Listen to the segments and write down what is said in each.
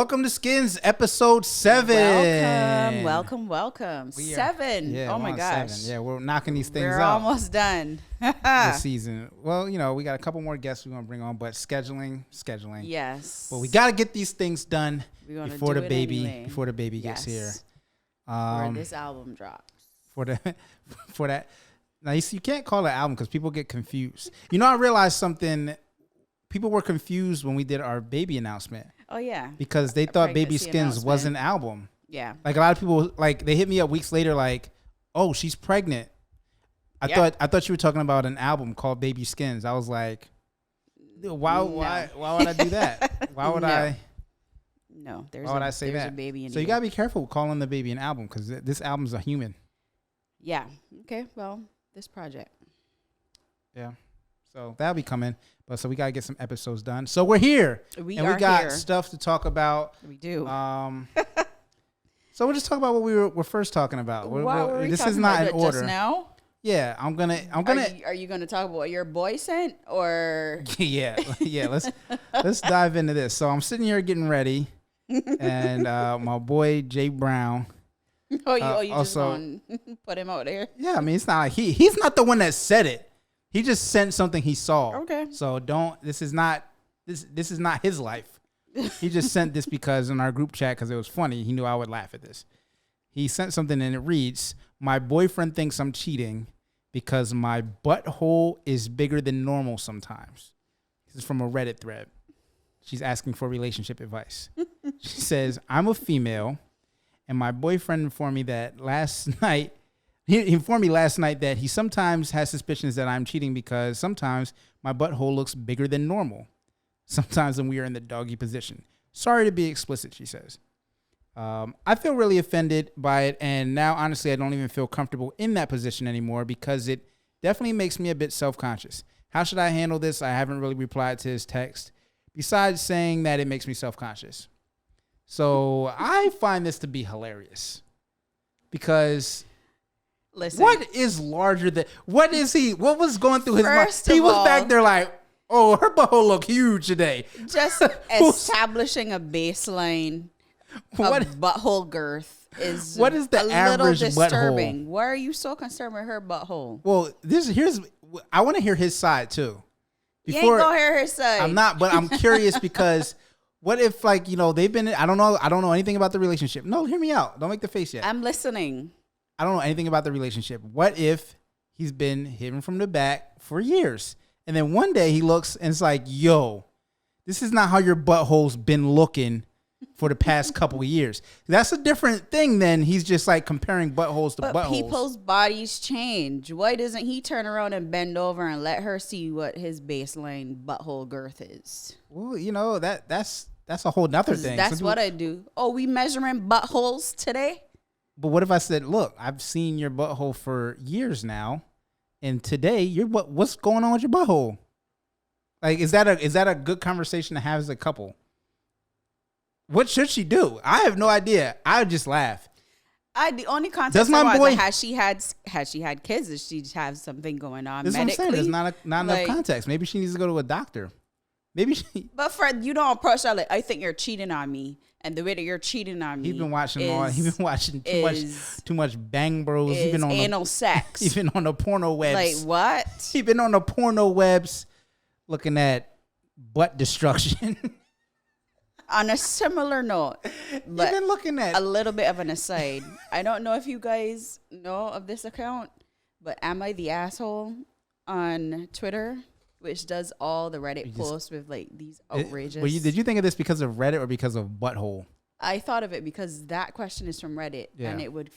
Welcome to Skyns, episode 7. Welcome. 7. Yeah, oh my gosh. 7. Yeah, we're knocking these things We're out. almost done. This season. Well, we got a couple more guests we want to bring on, but scheduling. Yes. But we got to get these things done before the baby gets here. Before this album drops. For that. Now, you can't call it an album because people get confused. I realized something. People were confused when we did our baby announcement. Oh, yeah. Because they thought Baby Skyns was an album. Yeah. Like a lot of people, they hit me up weeks later like, oh, she's pregnant. I thought you were talking about an album called Baby Skyns. I was like, why would I do that? Why would I? No, why would I say that? A baby in so you got to be careful calling the baby an album because this album's a human. Yeah. Okay. Well, this project. Yeah. So that'll be coming. But so we got to get some episodes done. So we're here. We got stuff to talk about. We do. So we'll just talk about what we were first talking about. This is not in order. Just now? Yeah, I'm gonna. Are you gonna talk about what your boy sent or? yeah. Let's dive into this. So I'm sitting here getting ready, and my boy Jay Brown. You just gonna put him out there? Yeah, I mean it's not like he's not the one that said it. He just sent something he saw. Okay. So this is not his life. He just sent this because in our group chat, because it was funny, he knew I would laugh at this. He sent something and it reads, "My boyfriend thinks I'm cheating because my butthole is bigger than normal sometimes." This is from a Reddit thread. She's asking for relationship advice. She says, "I'm a female and my boyfriend informed me last night that he sometimes has suspicions that I'm cheating because sometimes my butthole looks bigger than normal. Sometimes when we are in the doggy position. Sorry to be explicit," she says. "I feel really offended by it, and now honestly I don't even feel comfortable in that position anymore because it definitely makes me a bit self-conscious. How should I handle this? I haven't really replied to his text besides saying that it makes me self-conscious." So I find this to be hilarious because... Listen. What is larger than... What is he... What was going through his mind? He was back there like, oh, her butthole look huge today. Just establishing a baseline of butthole girth is what is the average little disturbing. Butthole? Why are you so concerned with her butthole? Well, I want to hear his side too. You ain't gonna hear his side. I'm not, but I'm curious because what if they've been... I don't know anything about the relationship. No, hear me out. Don't make the face yet. I'm listening. I don't know anything about the relationship. What if he's been hitting from the back for years? And then one day he looks and it's like, yo, this is not how your butthole's been looking for the past couple of years. That's a different thing than he's just like comparing buttholes to buttholes. But people's bodies change. Why doesn't he turn around and bend over and let her see what his baseline butthole girth is? Well, that's a whole nother thing. That's what I do. Oh, we measuring buttholes today? But what if I said, look, I've seen your butthole for years now, and today what's going on with your butthole? Like, is that a good conversation to have as a couple? What should she do? I have no idea. I would just laugh. The only context has she had kids? Does she have something going on medically? That's what I'm saying. There's not enough context. Maybe she needs to go to a doctor. But you don't approach her like, I think you're cheating on me. And the way that you're cheating on me, he's been watching too much Bang Bros. He's been on anal sex. He's been on the porno webs. Like what? He's been on the porno webs, looking at butt destruction. On a similar note, but been looking at a little bit of an aside. I don't know if you guys know of this account, but Am I the Asshole on Twitter? Which does all the Reddit posts with these outrageous. Did you think of this because of Reddit or because of butthole? I thought of it because that question is from Reddit, and it would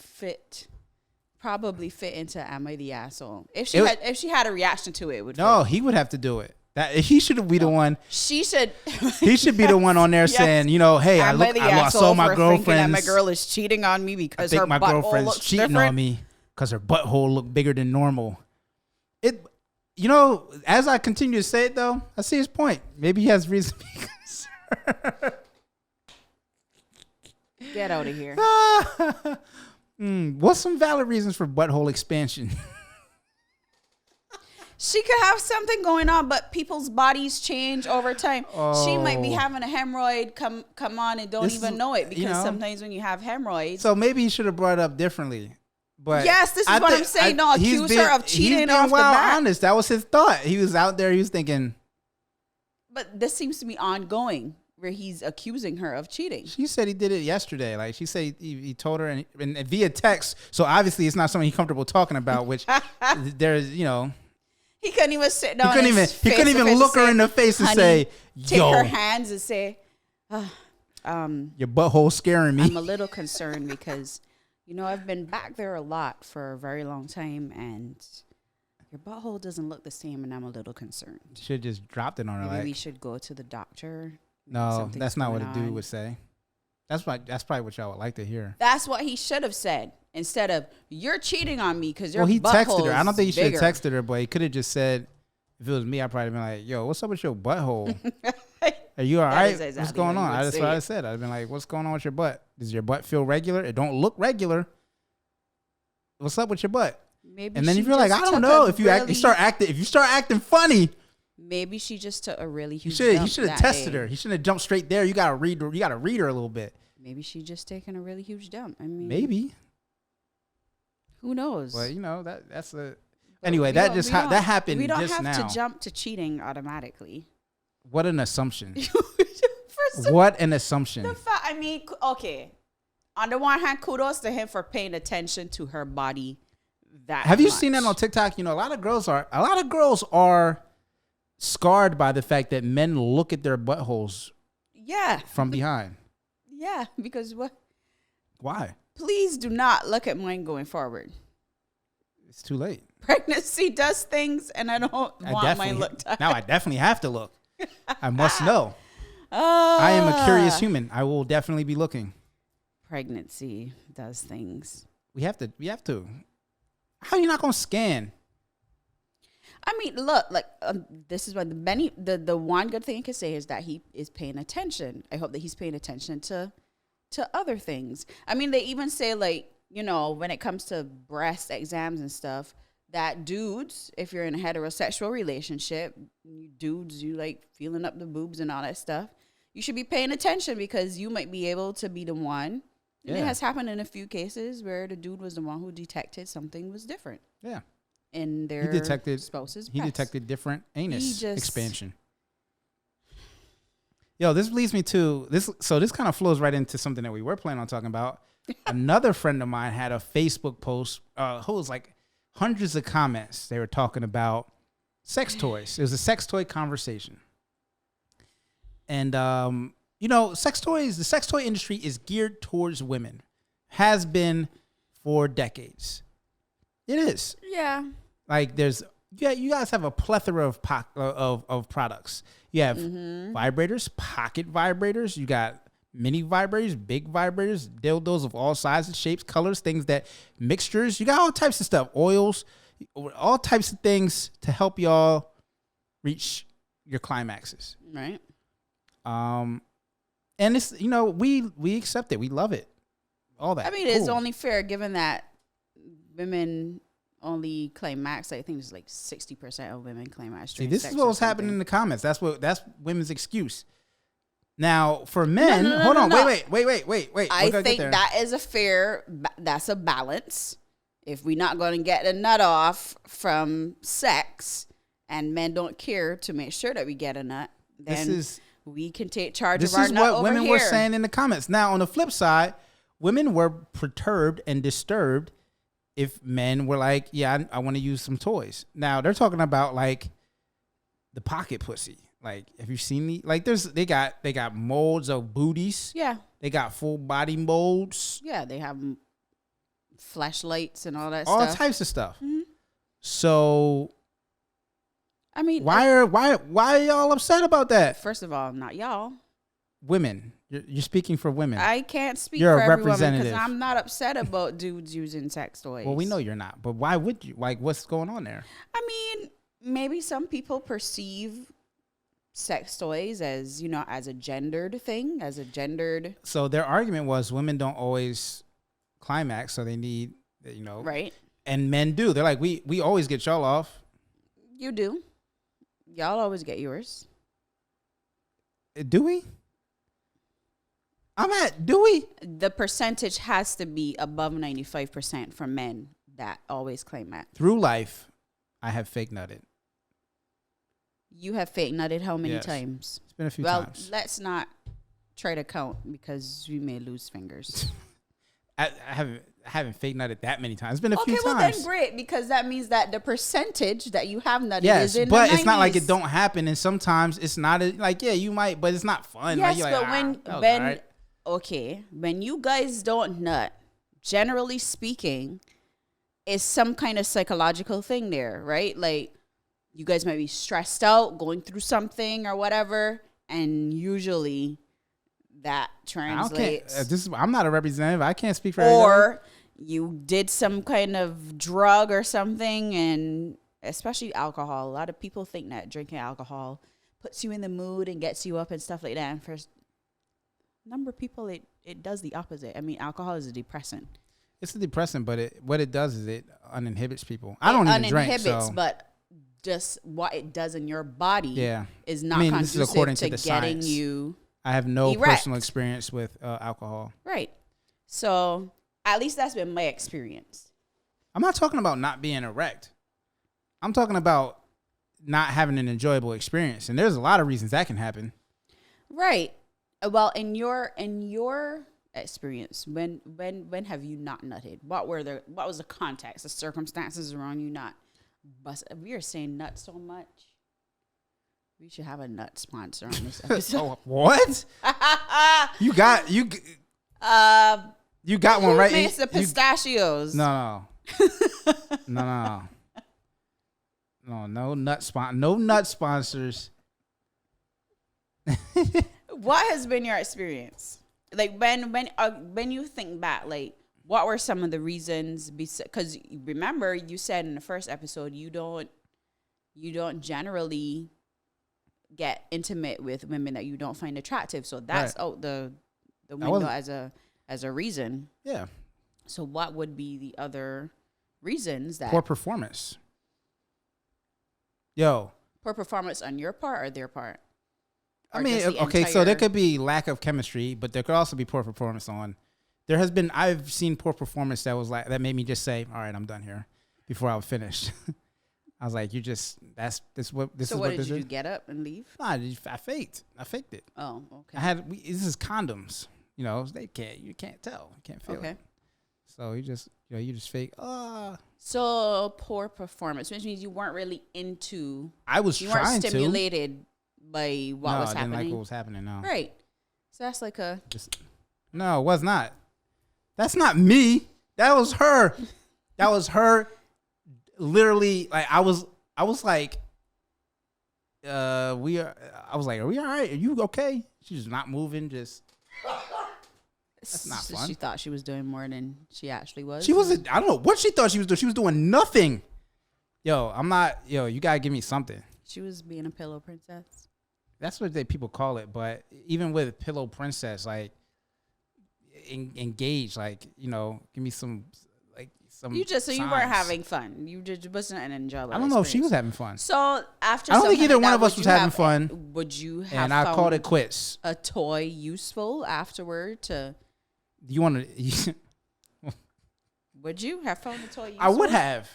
probably fit into "Am I the Asshole?" If she had a reaction to it, would. No, he would have to do it. He should be the one. She should. He should be the one on there saying, hey, I saw my girlfriend. That my girl is cheating on me because her my butthole girlfriend's looks cheating different. on me because her butthole looked bigger than normal. As I continue to say it, though, I see his point. Maybe he has reason to be concerned. Get out of here. What's some valid reasons for butthole expansion? She could have something going on, but people's bodies change over time. She might be having a hemorrhoid come on and don't even know it, because sometimes when you have hemorrhoids. So maybe he should have brought it up differently. But yes, this is what I'm saying. Don't accuse her of cheating off the bat. Honest. That was his thought. He was out there. He was thinking. But this seems to be ongoing, where he's accusing her of cheating. She said he did it yesterday. Like she said, he told her and via text. So obviously, it's not something he's comfortable talking about. Which there's, he couldn't even sit down. He couldn't even look her in the face and say, "Yo." Take her hands and say, "Your butthole scaring me." I'm a little concerned because, I've been back there a lot for a very long time, and your butthole doesn't look the same, and I'm a little concerned. You should have just dropped it on her. Maybe we should go to the doctor. No, that's not what a dude would say. That's probably what y'all would like to hear. That's what he should have said instead of "you're cheating on me" because your he butthole texted her. I don't think he should have bigger. texted her, but he could have just said, if it was me, I'd probably been like, "Yo, what's up with your butthole? Are you all right? Exactly what's going on?" That's what I said. I'd been like, "What's going on with your butt? Does your butt feel regular? It don't look regular. What's up with your butt?" Maybe and then if you're like, "I don't know," if you start acting funny. Maybe she just took a really huge. He should have tested her. He shouldn't have jumped straight there. You gotta read her a little bit. Maybe she just taken a really huge dump. I mean, maybe. Who knows? Well, that's a. Anyway, that happened. We don't just have now. to jump to cheating automatically. What an assumption! What an assumption! Okay. On the one hand, kudos to him for paying attention to her body. Have you seen that on TikTok? A lot of girls are scarred by the fact that men look at their buttholes. Yeah. From behind. Yeah, because what? Why? Please do not look at mine going forward. It's too late. Pregnancy does things, and I don't want mine looked at. Now I definitely have to look. I must know. I am a curious human. I will definitely be looking. Pregnancy does things. We have to. How are you not going to scan? I mean, look, this is what the one good thing I can say is that he is paying attention. I hope that he's paying attention to other things. I mean, they even say, when it comes to breast exams and stuff, that dudes, if you're in a heterosexual relationship, you like feeling up the boobs and all that stuff, you should be paying attention because you might be able to be the one. Yeah. It has happened in a few cases where the dude was the one who detected something was different. Yeah. In their spouse's breast. He detected different anus expansion. Yo, this leads me to this. So this kind of flows right into something that we were planning on talking about. Another friend of mine had a Facebook post who was like hundreds of comments. They were talking about sex toys. It was a sex toy conversation. And, sex toys, the sex toy industry is geared towards women. Has been for decades. It is. Yeah. Like you guys have a plethora of products. You have vibrators, pocket vibrators. You got mini vibrators, big vibrators, dildos of all sizes, shapes, colors, mixtures. You got all types of stuff, oils, all types of things to help y'all reach your climaxes. Right. And it's, we accept it. We love it. All that. I mean, It's only fair given that women only climax. I think it's like 60% of women climax. See, this is what was happening in the comments. That's women's excuse. Now, for men, hold on, wait. I think that is that's a balance. If we're not going to get a nut off from sex and men don't care to make sure that we get a nut, then we can take charge of our nut over here. This is what women were saying in the comments. Now, on the flip side, women were perturbed and disturbed if men were like, yeah, I want to use some toys. Now, they're talking about like the pocket pussy. Like, have you seen the they got molds of booties. Yeah. They got full body molds. Yeah, they have flashlights and all that stuff. All types of stuff. Mm-hmm. So I mean, why are y'all upset about that? First of all, not y'all. Women. You're speaking for women. I can't speak for every woman because I'm not upset about dudes using sex toys. Well, we know you're not, but why would you? Like, what's going on there? I mean, maybe some people perceive sex toys as, as a gendered thing, So their argument was women don't always climax, so they need, Right. And men do. They're like, we always get y'all off. You do. Y'all always get yours. Do we? Do we? The percentage has to be above 95% for men that always claim that. Through life, I have fake nutted. You have fake nutted how many times? It's been a few times. Well, let's not try to count because we may lose fingers. I haven't fake nutted that many times. It's been a few times. Okay, well then great, because that means that the percentage that you have nutted is in but the 90s. It's not like it don't happen, and sometimes it's not like you might, but it's not fun. Yes, like, but when you guys don't nut, generally speaking, it's some kind of psychological thing there, right? Like you guys might be stressed out, going through something or whatever, and usually that translates. I'm not a representative. I can't speak for everybody. Or you did some kind of drug or something, and especially alcohol. A lot of people think that drinking alcohol puts you in the mood and gets you up and stuff like that. And for a number of people, it does the opposite. I mean, alcohol is a depressant. It's a depressant, but what it does is it uninhibits people. I don't even drink, so. But just what it does in your body is not this is conducive according to the getting science. you I have no erect. personal experience with alcohol. Right. So at least that's been my experience. I'm not talking about not being erect. I'm talking about not having an enjoyable experience. And there's a lot of reasons that can happen. Right. Well, in your experience, when have you not nutted? What was the context, the circumstances around you not? But we are saying nut so much. We should have a nut sponsor on this episode. What? You got one right. It's the pistachios. No nut sponsors. What has been your experience? Like when you think back, like what were some of the reasons? Because remember, you said in the first episode you don't generally get intimate with women that you don't find attractive. So that's out the window as a reason. Yeah. So what would be the other reasons that poor performance? Poor performance on your part or their part? I mean, okay, so there could be lack of chemistry, but there could also be poor performance on. I've seen poor performance that made me just say, all right, I'm done here before I was finished. I was like, So what did you do? Get up and leave? Nah, I faked it. Oh, okay. This is condoms. You can't tell. You can't feel it. So you just fake. So poor performance, which means you weren't really into. You weren't stimulated by what was happening. I didn't like what was happening. No. Right. So that's like no, it was not. That's not me. That was her. That was her. Literally, like I was like, are we all right? Are you okay? She's not moving. That's not fun. She thought she was doing more than she actually was. She wasn't. I don't know what she thought she was doing. She was doing nothing. I'm not. You gotta give me something. She was being a pillow princess. That's what people call it. But even with pillow princess, like engage, like give me some. You weren't having fun. You just wasn't an enjoyable. I don't know if she was having fun. So after I don't think either one of us was having fun. Would you have? And I called it quits. A toy useful afterward to. Do you want to? Would you have found the toy useful? I would have.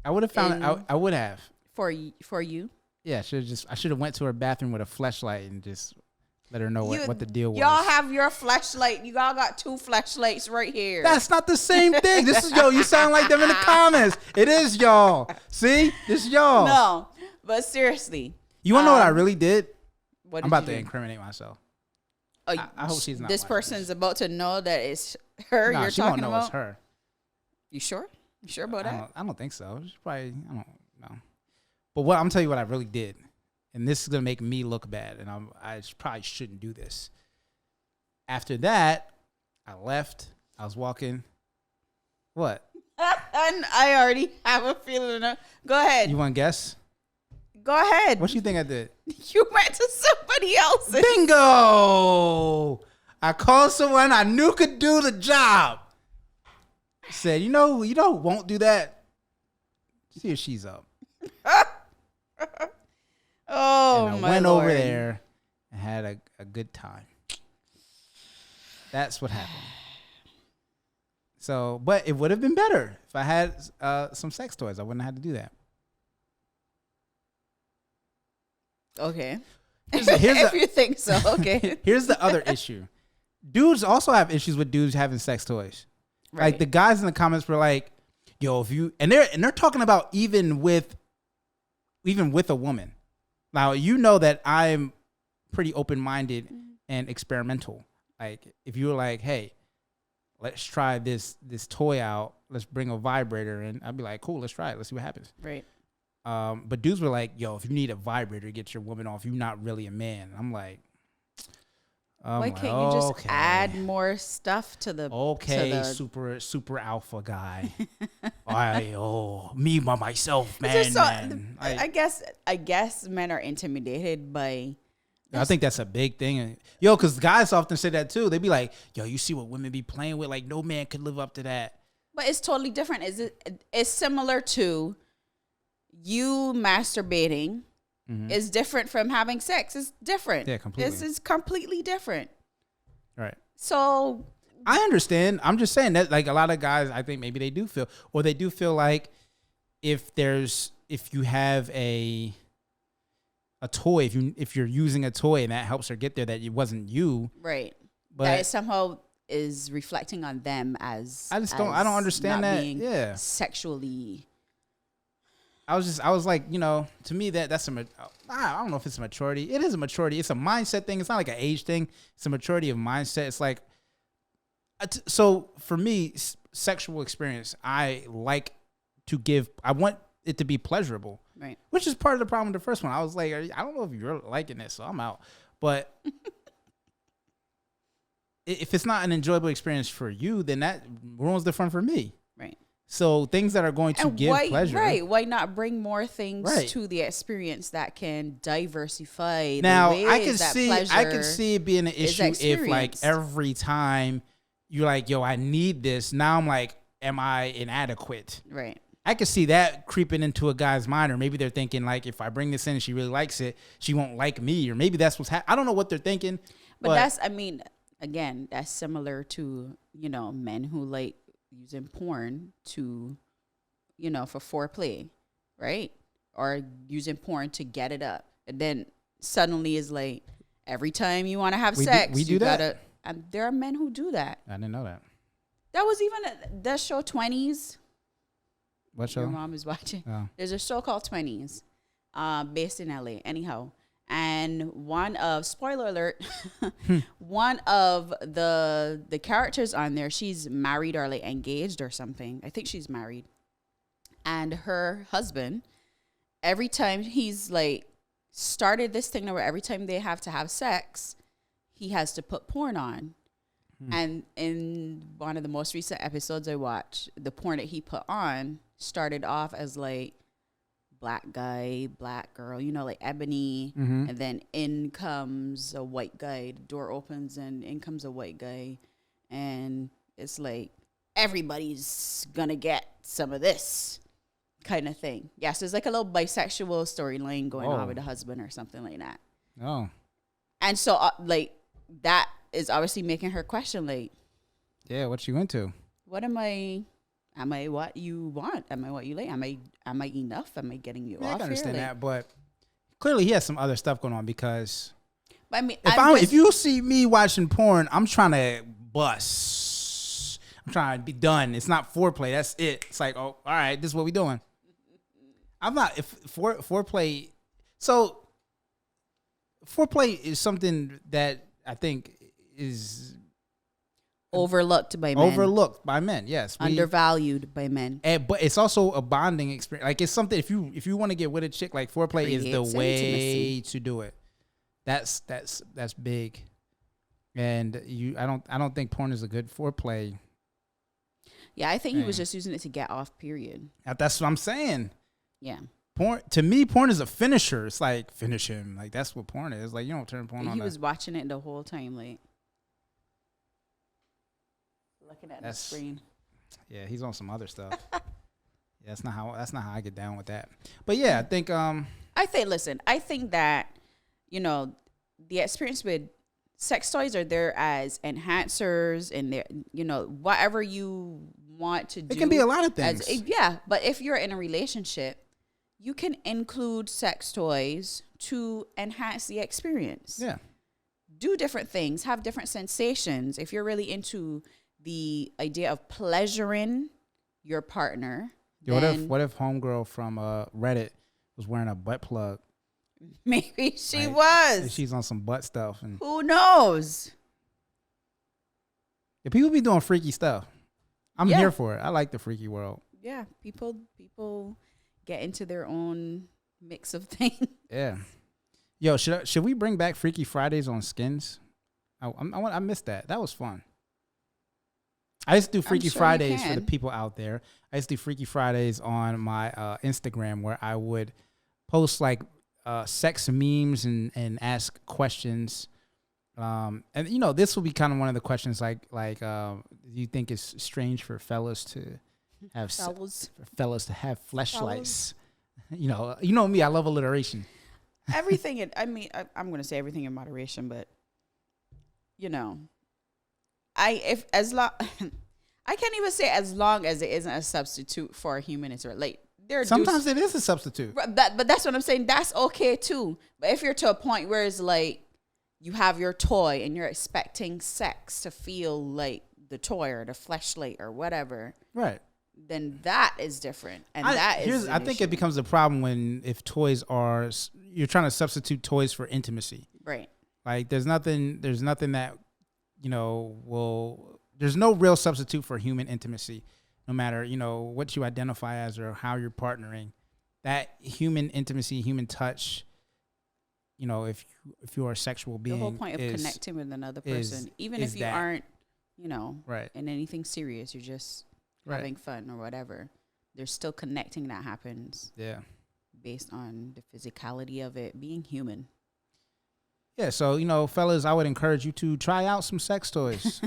I would have found it. I would have. For you. Yeah, I should have went to her bathroom with a fleshlight and just let her know what the deal was. Y'all have your fleshlight. You all got 2 fleshlights right here. That's not the same thing. This is you sound like them in the comments. It is y'all. See? This is y'all. No, but seriously. You want to know what I really did? I'm about to incriminate myself. I hope she's not. This person's about to know that it's her you're she talking won't know about? It's her. You sure? You sure about that? I don't think so. She's probably, I don't know. But I'm telling you what I really did. And this is going to make me look bad. And I probably shouldn't do this. After that, I left. I was walking. What? And I already have a feeling. Go ahead. You want to guess? Go ahead. What you think I did? You went to somebody else's. Bingo! I called someone I knew could do the job. Said, won't do that. See if she's up. Oh, and I my went Lord. over there and had a good time. That's what happened. So, but it would have been better if I had some sex toys. I wouldn't have had to do that. Okay. If you think so, okay. Here's the other issue. Dudes also have issues with dudes having sex toys. Right. Like the guys in the comments were like, "Yo, if you," and they're talking about even with a woman. Now you know that I'm pretty open-minded and experimental. Like if you were like, "Hey, let's try this toy out. Let's bring a vibrator," and I'd be like, "Cool, let's try it. Let's see what happens." Right. But dudes were like, "Yo, if you need a vibrator to get your woman off, you're not really a man." I'm like, why can't you just add more stuff to the super alpha guy? Me by myself, man. I guess men are intimidated by. I think that's a big thing. Yo, because guys often say that too. They be like, "Yo, you see what women be playing with? Like, no man could live up to that." But it's totally different. It's similar to you masturbating. Is different from having sex. It's different. Yeah, completely. This is completely different. Right. So I understand. I'm just saying that, like, a lot of guys, I think maybe they do feel like if you have a toy, if you're using a toy and that helps her get there, that it wasn't you. Right. But that it somehow is reflecting on them as I don't understand that. Yeah. Sexually. I was like, to me that's I don't know if it's a maturity. It is a maturity. It's a mindset thing. It's not like an age thing. It's a maturity of mindset. It's like, so for me, sexual experience, I want it to be pleasurable. Right. Which is part of the problem with the first one. I was like, I don't know if you're liking this, so I'm out. But if it's not an enjoyable experience for you, then that ruins the fun for me. Right. So things that are going to give pleasure. Right. Why not bring more things to the experience that can diversify now, the ways I can see it being an issue if like every time you're like, "Yo, I need this." Now I'm like, am I inadequate? Right. I could see that creeping into a guy's mind, or maybe they're thinking like, if I bring this in and she really likes it, she won't like me, or maybe that's what's happening. I don't know what they're thinking. But that's similar to, men who like using porn to, for foreplay, right? Or using porn to get it up. And then suddenly is like, every time you want to have sex, we do that. And there are men who do that. I didn't know that. That was even that show 20s. What show? Your mom is watching. Oh. There's a show called 20s, based in LA. Anyhow, and spoiler alert, one of the characters on there, she's married or like engaged or something. I think she's married. And her husband, every time he's like started this thing where every time they have to have sex, he has to put porn on. And in one of the most recent episodes I watched, the porn that he put on started off as like black guy, black girl, like ebony. And then in comes a white guy. The door opens and in comes a white guy. And it's like, everybody's gonna get some of this kind of thing. Yes, there's like a little bisexual storyline going on with the husband or something like that. Oh. And so like that is obviously making her question, like, yeah, what you into? What am I what you want? Am I what you like? Am I enough? Am I getting you off? I can understand that, but clearly he has some other stuff going on, because I mean, if you see me watching porn, I'm trying to bust. I'm trying to be done. It's not foreplay. That's it. It's like, oh, all right, this is what we doing. I'm not foreplay. So foreplay is something that I think is overlooked by men. Yes, undervalued by men. But it's also a bonding experience. Like, it's something, if you want to get with a chick, like, foreplay is the way to do it. That's big. And I don't think porn is a good foreplay. Yeah, I think he was just using it to get off, period. That's what I'm saying. Yeah. Porn, to me, porn is a finisher. It's like, finish him. Like, that's what porn is. Like, you don't turn porn on. He was watching it the whole time, like looking at the screen. Yeah, he's on some other stuff. Yeah, that's not how I get down with that. But yeah, I think I think that, the experience with sex toys are there as enhancers and they're, whatever you want to do. It can be a lot of things. But if you're in a relationship, you can include sex toys to enhance the experience. Yeah. Do different things, have different sensations. If you're really into the idea of pleasuring your partner. Yeah, what if homegirl from Reddit was wearing a butt plug? Maybe she was. And she's on some butt stuff. And who knows? Yeah, people be doing freaky stuff. I'm here for it. I like the freaky world. Yeah, people get into their own mix of things. Yeah. Yo, should we bring back Freaky Fridays on Skyns? I missed that. That was fun. I used to do Freaky Fridays for the people out there. I used to do Freaky Fridays on my Instagram where I would post like sex memes and ask questions. And this will be kind of one of the questions like do you think it's strange for fellas to have fellas to have fleshlights? You know me, I love alliteration. Everything, I'm going to say everything in moderation, but I can't even say as long as it isn't a substitute for a human interaction. Like sometimes it is a substitute. But that's what I'm saying. That's okay too. But if you're to a point where it's like you have your toy and you're expecting sex to feel like the toy or the fleshlight or whatever, right? Then that is different, and I think it becomes a problem if toys are you're trying to substitute toys for intimacy, right? Like there's nothing that there's no real substitute for human intimacy, no matter what you identify as or how you're partnering. That human intimacy, human touch, if you are a sexual being, the whole point of connecting with another person, even if you aren't, right, in anything serious, you're just having fun or whatever, there's still connecting that happens. Yeah. Based on the physicality of it being human. Yeah. So, fellas, I would encourage you to try out some sex toys.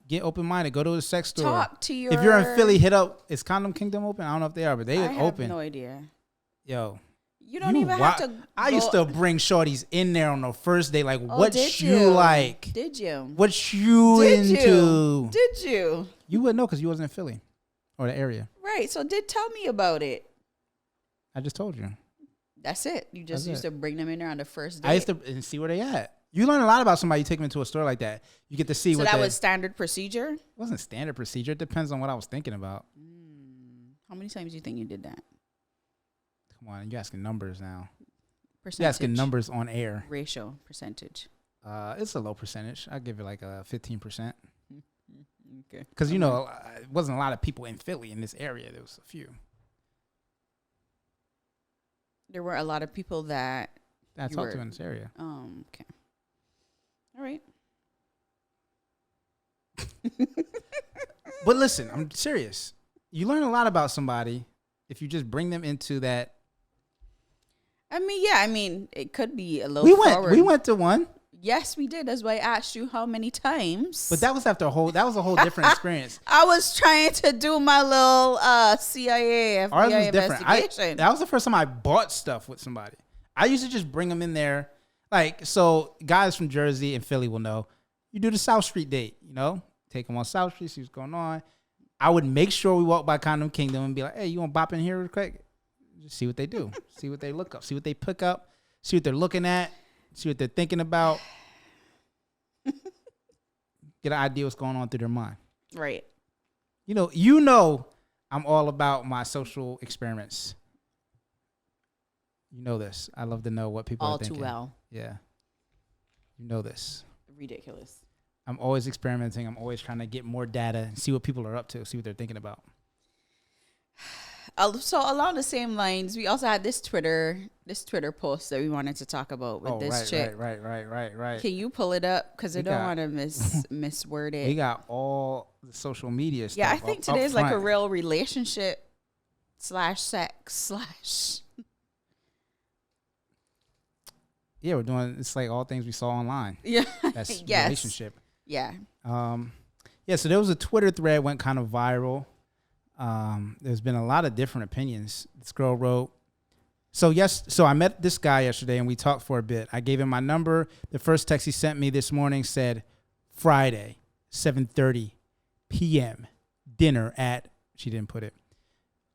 Get open-minded. Go to a sex store. Talk to your... If you're in Philly, hit up... Is Condom Kingdom open? I don't know if they are, but they open. I have no idea. Yo. You don't even have to... I used to bring shorties in there on the first day. Like, what you like? Did you? What you into? Did you? You wouldn't know because you wasn't in Philly or the area. Right. So tell me about it. I just told you. That's it. You just used to bring them in there on the first day. I used to see where they at. You learn a lot about somebody. You take them into a store like that. You get to see what. So that was standard procedure? It wasn't standard procedure. It depends on what I was thinking about. How many times do you think you did that? Come on, you're asking numbers now. Percentage. You're asking numbers on air. Ratio, percentage. It's a low percentage. I'd give it like a 15%. Okay. Because, it wasn't a lot of people in Philly in this area. There was a few. There were a lot of people that I talked to in this area. Okay. All right. But listen, I'm serious. You learn a lot about somebody if you just bring them into that. It could be a little forward. We went to one. Yes, we did. That's why I asked you how many times. But that was that was a whole different experience. I was trying to do my little CIA, FBI investigation. That was the first time I bought stuff with somebody. I used to just bring them in there. Like, so guys from Jersey and Philly will know. You do the South Street date, take them on South Street, see what's going on. I would make sure we walk by Condom Kingdom and be like, hey, you want to bop in here real quick? Just see what they do. See what they look up. See what they pick up. See what they're looking at. See what they're thinking about. Get an idea what's going on through their mind. Right. I'm all about my social experiments. You know this. I love to know what people are thinking. All too well. Yeah. You know this. Ridiculous. I'm always experimenting. I'm always trying to get more data and see what people are up to, see what they're thinking about. So along the same lines, we also had this Twitter post that we wanted to talk about with this chick. Right. Can you pull it up? Because I don't want to misword it. We got all the social media stuff. Yeah, I think today's like a real relationship / sex / Yeah, we're doing, it's like all things we saw online. Yeah. That's relationship. Yeah. So there was a Twitter thread went kind of viral. There's been a lot of different opinions. This girl wrote, So I met this guy yesterday and we talked for a bit. I gave him my number. The first text he sent me this morning said, Friday, 7:30 p.m. dinner at, she didn't put it.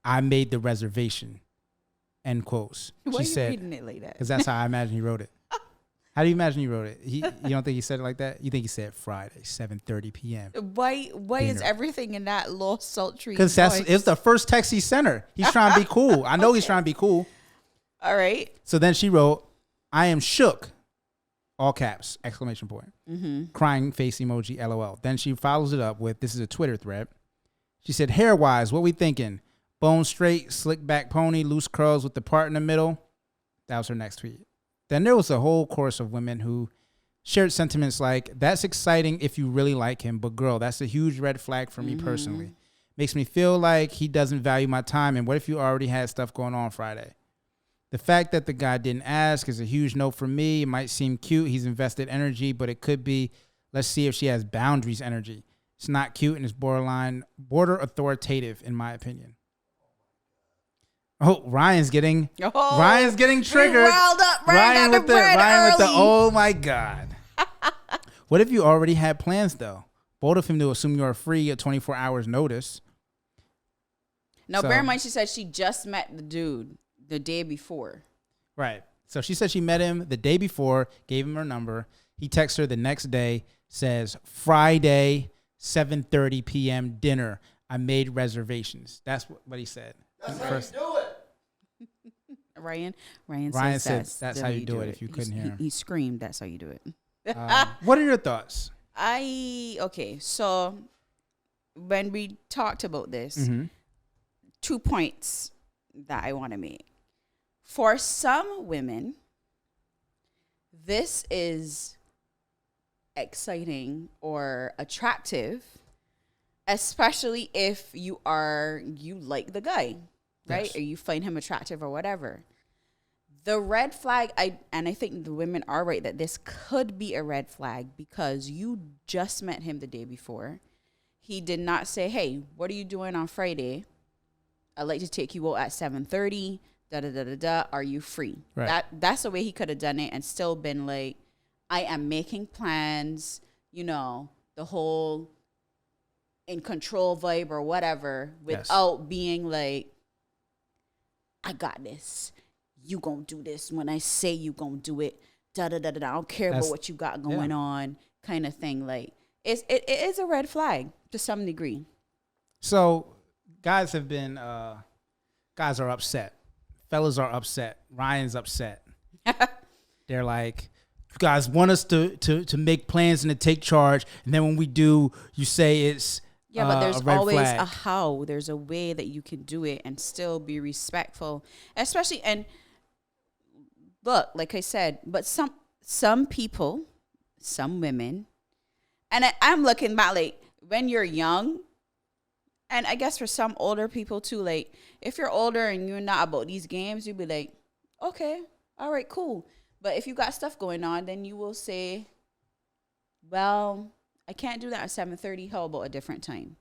I made the reservation. End quotes. Why She are you said, reading it like that? because that's how I imagine he wrote it. How do you imagine he wrote it? You don't think he said it like that? You think he said Friday, 7:30 p.m. Why is Dinner. everything in that low sultry Because it's the first text he sent her. He's trying to be cool. I know he's trying to be cool. All right. So then she wrote, I am shook. All caps, exclamation point. Crying face emoji, LOL. Then she follows it up with, this is a Twitter thread. She said, hair-wise, what we thinking? Bone straight, slick back pony, loose curls with the part in the middle. That was her next tweet. Then there was a whole chorus of women who shared sentiments like, that's exciting if you really like him, but girl, that's a huge red flag for me personally. Makes me feel like he doesn't value my time, and what if you already had stuff going on Friday? The fact that the guy didn't ask is a huge no for me. It might seem cute. He's invested energy, but it could be, let's see if she has boundaries energy. It's not cute and it's border authoritative, in my opinion. Oh, Ryan's getting triggered. Riled up. Ryan with the oh my God. What if you already had plans though? Bold of him to assume you're free at 24 hours notice. No, bear in mind she said she just met the dude the day before. Right. So she said she met him the day before, gave him her number. He texts her the next day, says, Friday, 7:30 p.m. dinner. I made reservations. That's what he said. That's how you do it. Ryan said that's how you do it if you couldn't hear him. He screamed, that's how you do it. What are your thoughts? So when we talked about this, 2 points that I want to make. For some women, this is exciting or attractive, especially if you like the guy, right? Yes. Or you find him attractive or whatever. The red flag, I think the women are right that this could be a red flag because you just met him the day before. He did not say, hey, what are you doing on Friday? I'd like to take you out at 7:30. Are you free? Right. That's the way he could have done it and still been like, I am making plans, the whole in control vibe or whatever, without being like, I got this. You gonna do this when I say you gonna do it. I don't care about what you got going on, kind of thing. Like it is a red flag to some degree. So guys are upset. Fellas are upset. Ryan's upset. They're like, you guys want us to make plans and to take charge, and then when we do, you say it's but there's a red always flag. a how. There's a way that you can do it and still be respectful, especially and look, like I said, but some people, some women, and I'm looking back like when you're young. And I guess for some older people too, like if you're older and you're not about these games, you'll be like, okay, all right, cool. But if you got stuff going on, then you will say, well, I can't do that at 7:30. How about a different time?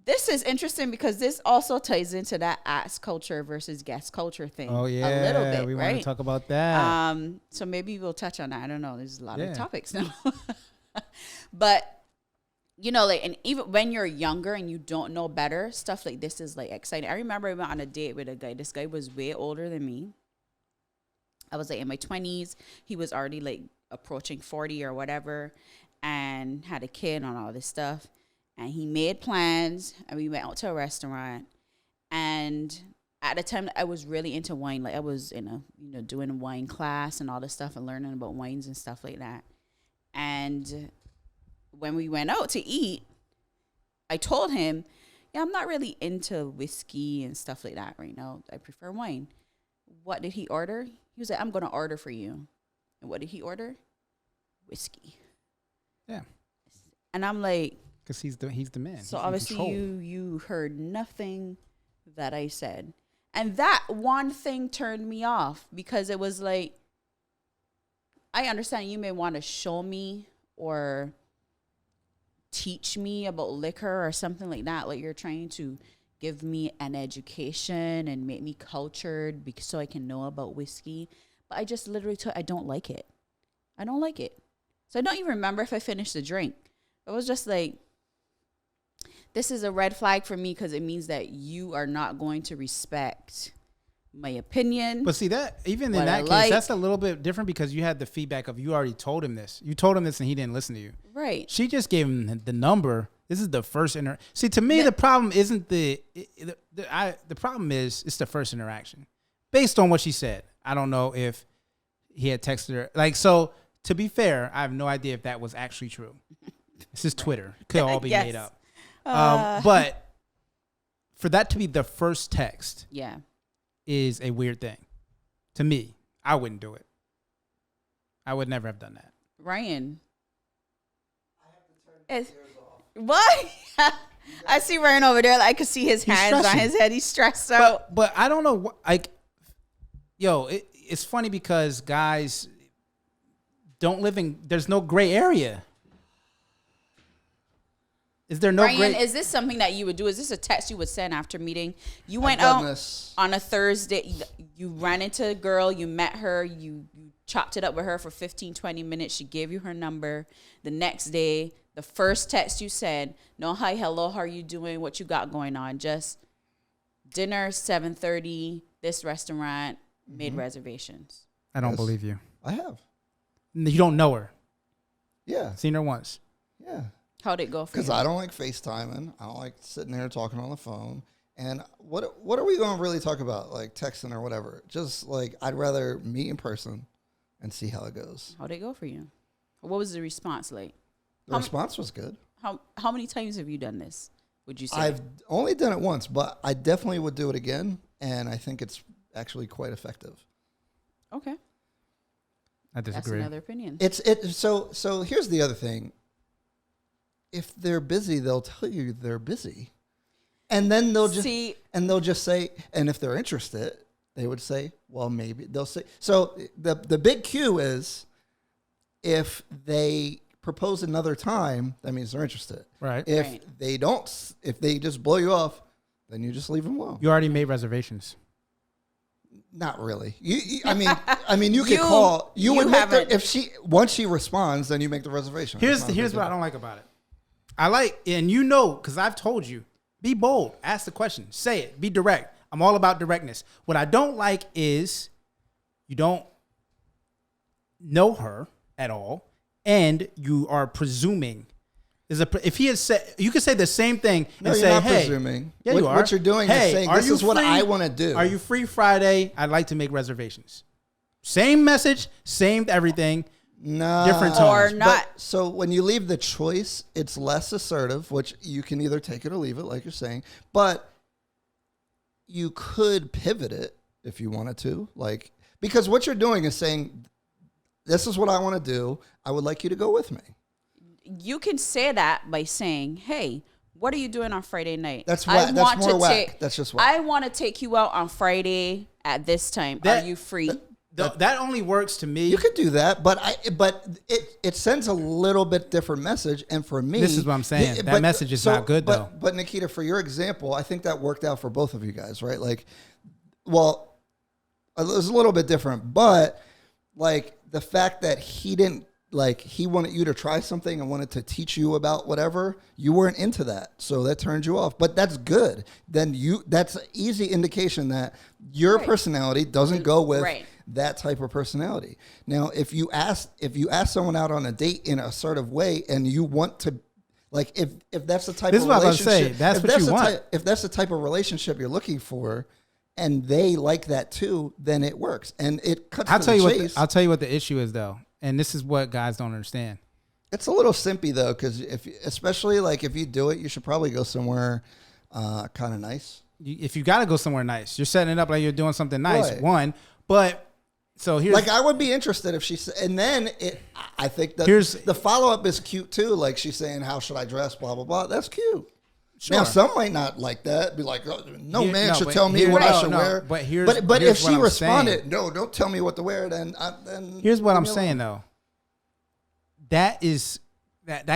This is interesting because this also ties into that ask culture versus guest culture thing. Oh yeah, a little bit, we right? want to talk about that. So maybe we'll touch on that. I don't know. There's a lot of topics now, but. Like, and even when you're younger and you don't know better, stuff like this is like exciting. I remember I went on a date with a guy. This guy was way older than me. I was like in my 20s. He was already like approaching 40 or whatever and had a kid and all this stuff. And he made plans and we went out to a restaurant. And at the time I was really into wine. Like I was in a, doing a wine class and all this stuff and learning about wines and stuff like that. And when we went out to eat, I told him, I'm not really into whiskey and stuff like that right now. I prefer wine. What did he order? He was like, I'm going to order for you. And what did he order? Whiskey. Yeah. And I'm like, because he's the man. So obviously you heard nothing that I said. And that one thing turned me off because it was like, I understand you may want to show me or teach me about liquor or something like that. Like you're trying to give me an education and make me cultured so I can know about whiskey. But I just literally I don't like it. I don't like it. So I don't even remember if I finished the drink. It was just like, this is a red flag for me because it means that you are not going to respect my opinion. But see that even in that case, that's a little bit different because you had the feedback of you already told him this. You told him this and he didn't listen to you. Right. She just gave him the number. This is the first See, to me, the problem isn't the problem is it's the first interaction. Based on what she said, I don't know if he had texted her. Like, so to be fair, I have no idea if that was actually true. This is Twitter. It could all be made up. But for that to be the first text. Yeah. Is a weird thing. To me, I wouldn't do it. I would never have done that. Ryan. What? I see Ryan over there. I could see his hands on his head. He's stressed out. But I don't know what, like, it's funny because guys don't live in, there's no gray area. Is there no Ryan, is this something that you would do? Is this a text you would send after meeting? You went out on a Thursday. You ran into a girl. You met her. You chopped it up with her for 15, 20 minutes. She gave you her number. The next day, the first text you said, no, hi, hello, how are you doing? What you got going on? Just dinner, 7:30, this restaurant, made reservations. I don't believe you. I have. You don't know her. Yeah. Seen her once. Yeah. How'd it go for you? Because I don't like FaceTiming. I don't like sitting there talking on the phone. And what are we going to really talk about? Like texting or whatever. Just like, I'd rather meet in person and see how it goes. How'd it go for you? What was the response like? The response was good. How many times have you done this, would you say? I've only done it once, but I definitely would do it again. And I think it's actually quite effective. Okay. I disagree. That's another opinion. So here's the other thing. If they're busy, they'll tell you they're busy. And then they'll just say, and if they're interested, they would say, well, maybe they'll say. So the big cue is if they propose another time, that means they're interested. Right. If they don't, if they just blow you off, then you just leave them alone. You already made reservations. Not really. I mean, you could call. You would make once she responds, then you make the reservation. Here's what I don't like about it. I like, and because I've told you, be bold, ask the question, say it, be direct. I'm all about directness. What I don't like is you don't know her at all, and you are presuming. If he has said, you could say the same thing and say, not "Hey, presuming. Yeah, you are. What you're doing is saying, this is what I want to do. Are you free Friday? I'd like to make reservations." Same message, same everything. No, different tones. Or not. So when you leave the choice, it's less assertive, which you can either take it or leave it, like you're saying. But you could pivot it if you wanted to, because what you're doing is saying, "This is what I want to do. I would like you to go with me." You can say that by saying, "Hey, what are you doing on Friday night?" That's whack. That's more whack. That's just whack. I want to take you out on Friday at this time. Are you free? That only works to me. You could do that, but it sends a little bit different message. And for me, this is what I'm saying. That message is not good, though. But Nikita, for your example, I think that worked out for both of you guys, right? It was a little bit different, but the fact that he didn't. He wanted you to try something and wanted to teach you about whatever, you weren't into that. So that turned you off. But that's good. Then that's an easy indication that your personality doesn't go with that type of personality. Now, if you ask someone out on a date in an assertive way and you want to, if that's the type of relationship. This is what I'm saying. That's what you want. If that's the type of relationship you're looking for, and they like that too, then it works. And it cuts to the chase. I'll tell you what the issue is, though. And this is what guys don't understand. It's a little simpy, though, because especially if you do it, you should probably go somewhere kind of nice. If you got to go somewhere nice, you're setting it up like you're doing something nice. Right. One, but so here's I would be interested if she said, and then I think that the follow up is cute too. She's saying, "How should I dress?" Blah blah blah. That's cute. Sure. Now some might not like that. Be like, "Oh, no man should tell me what I should wear." But if she responded, "No, don't tell me what to wear," then here's what I'm saying though. That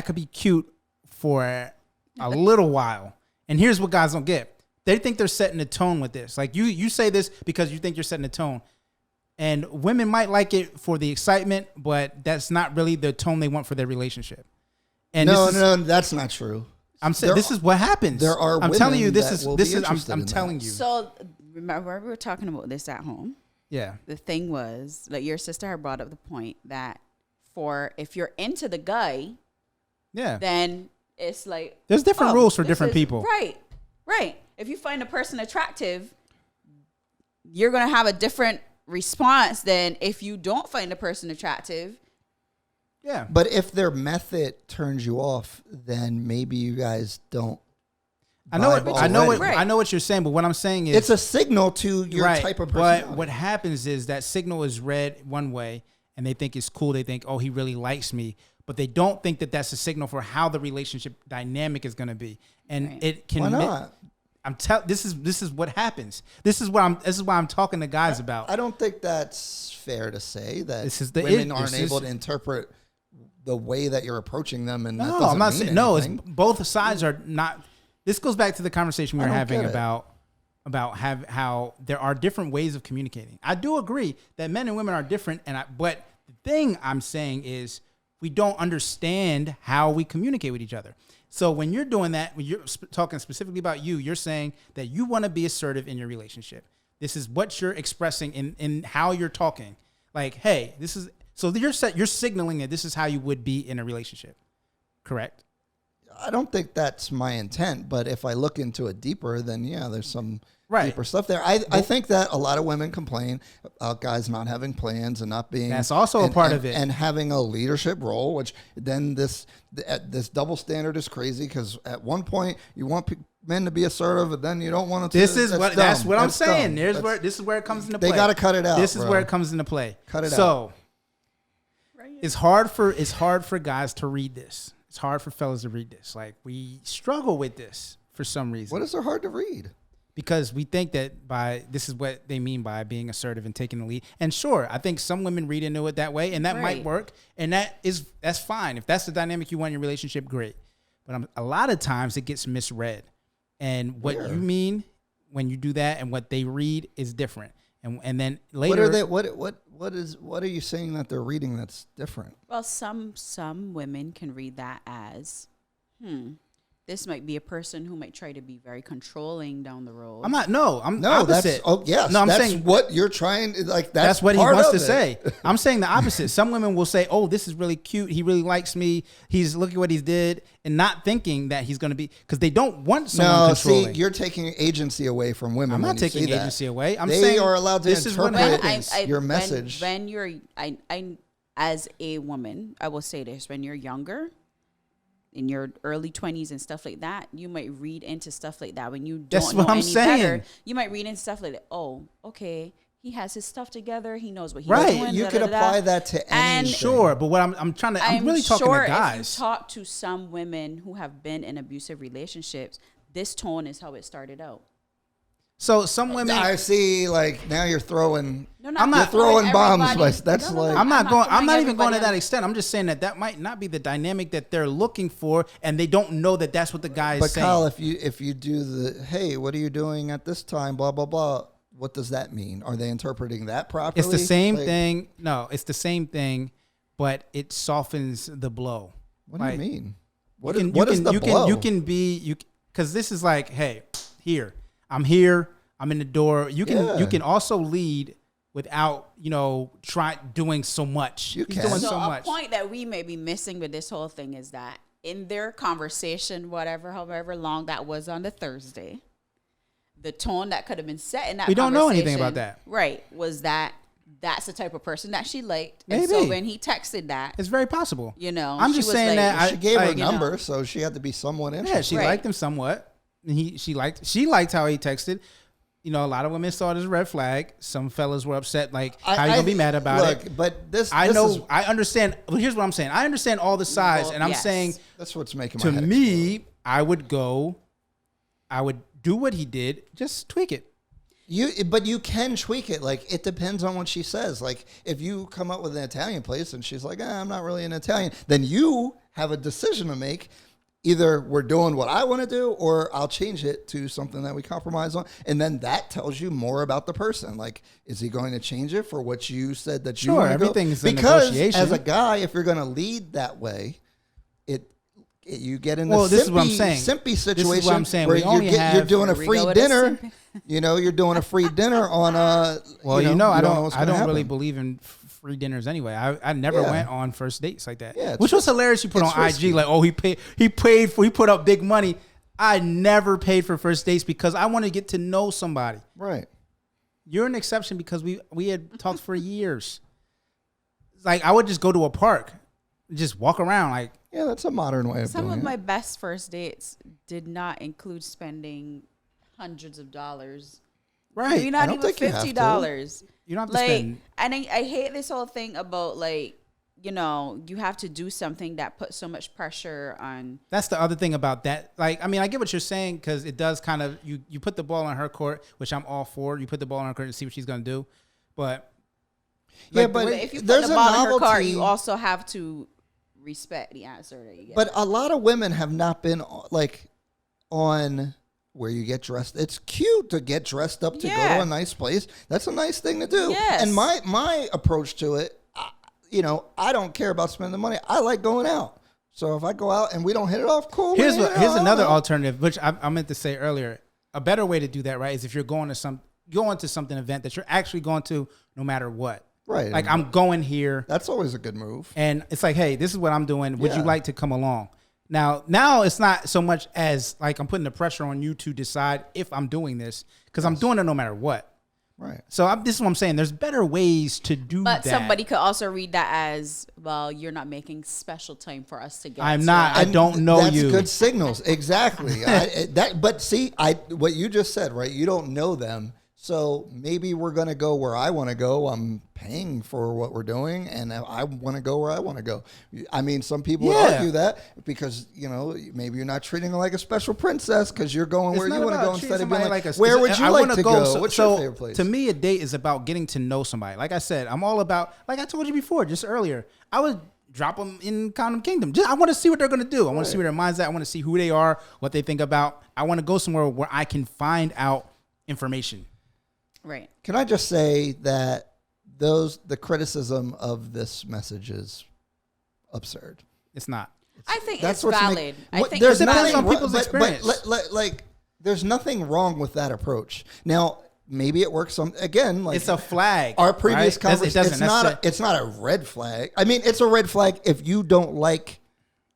could be cute for a little while. And here's what guys don't get. They think they're setting the tone with this. Like you say this because you think you're setting the tone. And women might like it for the excitement, but that's not really the tone they want for their relationship. And no, that's not true. I'm saying this is what happens. There are I'm telling you, this is I'm telling you. So remember we were talking about this at home. Yeah. The thing was, like, your sister had brought up the point that if you're into the guy, then it's like there's different rules for different people. Right. If you find a person attractive, you're gonna have a different response than if you don't find a person attractive. Yeah. But if their method turns you off, then maybe you guys don't. I know what you're saying, but what I'm saying is it's a signal to your type of personality. But what happens is that signal is read one way, and they think it's cool. They think, oh, he really likes me, but they don't think that that's a signal for how the relationship dynamic is going to be. And it can. Why not? This is what happens. This is why I'm talking to guys about. I don't think that's fair to say that this is the women aren't able to interpret the way that you're approaching them, and no, I'm not saying no. It's both sides are not. This goes back to the conversation we were having about how there are different ways of communicating. I do agree that men and women are different, but the thing I'm saying is we don't understand how we communicate with each other. So when you're doing that, when you're talking specifically about you're saying that you want to be assertive in your relationship. This is what you're expressing in how you're talking. Like, hey, this is so you're signaling that this is how you would be in a relationship. Correct? I don't think that's my intent, but if I look into it deeper, then there's some deeper stuff there. I think that a lot of women complain about guys not having plans and not being. That's also a part of it, and having a leadership role. Which then this double standard is crazy because at one point you want men to be assertive, and then you don't want them to. That's what I'm saying. This is where it comes into play. They got to cut it out. This is where it comes into play. Cut it out. So it's hard for guys to read this. It's hard for fellas to read this. Like, we struggle with this for some reason. What is so hard to read? Because we think that this is what they mean by being assertive and taking the lead. And sure, I think some women read into it that way, and that might work. And that's fine. If that's the dynamic you want in your relationship, great. But a lot of times it gets misread. And what you mean when you do that and what they read is different. And then later, what are you saying that they're reading that's different? Well, some women can read that as, this might be a person who might try to be very controlling down the road. I'm opposite. I'm saying what you're trying. Like that's what he wants to say. I'm saying the opposite. Some women will say, "Oh, this is really cute. He really likes me. He's look at what he did," and not thinking that he's going to be because they don't want someone controlling. See, you're taking agency away from women. I'm not taking agency away. I'm saying they are allowed to interpret your message. When you're, I as a woman, I will say this: when you're younger, in your early 20s and stuff like that, you might read into stuff like that. When you don't know any better, you might read into stuff like that. Oh, okay, he has his stuff together. He knows what he's doing. You could apply that to anything. Sure, but what I'm really talking to guys. If you talk to some women who have been in abusive relationships, this tone is how it started out. So some women, I see. Like now you're throwing. I'm not throwing bombs. That's like I'm not even going to that extent. I'm just saying that might not be the dynamic that they're looking for, and they don't know that that's what the guy is saying. But Kyle, if you do the hey, what are you doing at this time? Blah blah blah. What does that mean? Are they interpreting that properly? It's the same thing. No, it's the same thing, but it softens the blow. What do you mean? What is the blow? You can be because this is like, hey, I'm here. I'm in the door. You can also lead without doing so much. You can. He's doing so much. A point that we may be missing with this whole thing is that in their conversation, however long that was on the Thursday, the tone that could have been set in that we don't know anything about that. Right. Was that's the type of person that she liked. Maybe. And so when he texted that. It's very possible. I'm just saying that she gave her a number, so she had to be somewhat interested. Yeah, she liked him somewhat. And she liked how he texted. A lot of women saw it as a red flag. Some fellas were upset, like, how you gonna be mad about it? But I understand. Well, here's what I'm saying. I understand all the sides, and I'm saying that's what's making my head to me, explode. I would do what he did, just tweak it. But you can tweak it. Like, it depends on what she says. Like, if you come up with an Italian place and she's like, I'm not really an Italian, then you have a decision to make. either we're doing what I want to do or I'll change it to something that we compromise on. And then that tells you more about the person. Like, is he going to change it for what you said that you want to everything go? is a Because negotiation. as a guy, if you're going to lead that way, you get in Well, the this is what I'm saying. simpy situation This is what I'm saying. where We only have- you're doing a Here we free go with dinner. this. You're doing a free dinner on a. Well, I what's don't gonna really happen. believe in free dinners anyway. I never Yeah. went on first dates like that. Yeah, Which was hilarious. You put it's on risky. IG like, oh, he put up big money. I never paid for first dates because I want to get to know somebody. Right. You're an exception because we had talked for years. Like, I would just go to a park, just walk around. Like, Yeah, that's a modern way of Some doing of it. my best first dates did not include spending hundreds of dollars. right? Maybe not don't even think you have to. $50. You don't have to Like, spend. and I hate this whole thing about like, you have to do something that puts so much pressure on. That's the other thing about that. Like, I mean, I get what you're saying because it does kind of you put the ball on her court, which I'm all for. You put the ball on her court and see what she's gonna do, but Yeah, like, but But if you put there's the a ball in her cart, novelty. you also have to respect the answer that you get. But a lot of women have not been like on where you get dressed. It's cute to get dressed up to go Yeah. to a nice place. That's a nice thing to do. Yes. And my approach to it, I don't care about spending the money. I like going out. So if I go out and we don't hit it off, cool. here's man, here's I don't another know. alternative, which I meant to say earlier. A better way to do that, right, is if you're going to something event that you're actually going to no matter what. Right. Like, I'm going here. That's always a good move. And it's like, hey, this is what I'm doing. Would you Yeah. like to come along? Now it's not so much as like I'm putting the pressure on you to decide if I'm doing this because I'm doing it no matter what. Right. So this is what I'm saying. There's better ways to do But that. somebody could also read that as, well, you're not making special time for us to get. I'm to not. it. I don't know That's you. good signals. Exactly. But see, what you just said, right? You don't know them. So maybe we're going to go where I want to go. I'm paying for what we're doing, and I want to go where I want to go. I mean, some people would Yeah. argue that because, maybe you're not treating her like a special princess because you're going It's where not you want to about go treating instead of being somebody like, a- where would you I like wanna to go? What's your favorite place? To me, a date is about getting to know somebody. Like I said, I'm all about, like I told you before, just earlier, I would drop them in Condom Kingdom. I want to see what they're going to do. I want to see where their mind's at. I want to see who they are, what they think about. I want to go somewhere where I can find out information. Right. Can I just say that the criticism of this message is absurd. It's not. I think That's it's what's valid. I think there's it's depends valid. on nothing people's but experience. like there's nothing wrong with that approach. Now, maybe it works again. Like It's a flag. our previous right? conversation. It doesn't. It's not a red flag. I mean, it's a red flag if you don't like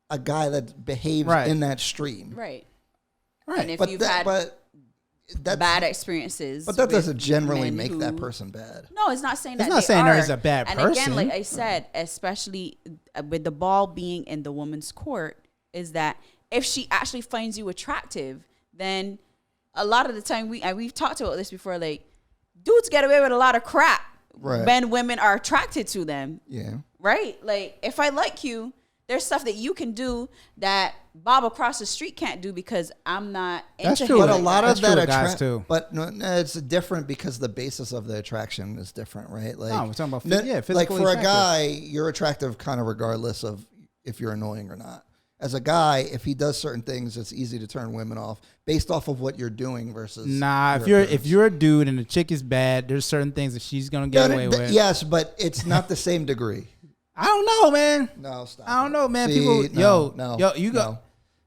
a guy that behaves Right. in that stream. Right. right. And if But you've that, had but that's, bad experiences, but that with doesn't generally men make that who- person bad. No, it's not saying It's that. not they saying are. there is a bad And person. again, like I said, especially with the ball being in the woman's court, is that if she actually finds you attractive, then a lot of the time we've talked about this before. Like, dudes get away with a lot of crap Right. when women are attracted to them. Yeah. Right? Like, if I like you, there's stuff that you can do that Bob across the street can't do because I'm not That's into true. him. But a Like lot That's of true that with guys, too. But no, it's different because the basis of the attraction is different, right? Like, No, we're talking about like physically for a attractive. guy, you're attractive kind of regardless of if you're annoying or not. As a guy, if he does certain things, it's easy to turn women off based off of what you're doing versus. Nah, your if you're a dude and the chick is bad, there's certain things that she's gonna get away with. Yes, but it's not the same degree. I don't know, man. No, stop. I don't know, man. See, People, no, you go. no.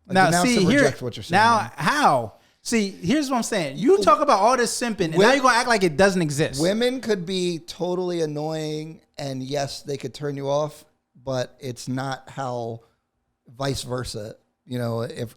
I Now, denounce see and here. reject what you're saying. Now, how? See, here's what I'm saying. You talk about all this simping, and now Women- you're gonna act like it doesn't exist. Women could be totally annoying, and yes, they could turn you off, but it's not how vice versa. If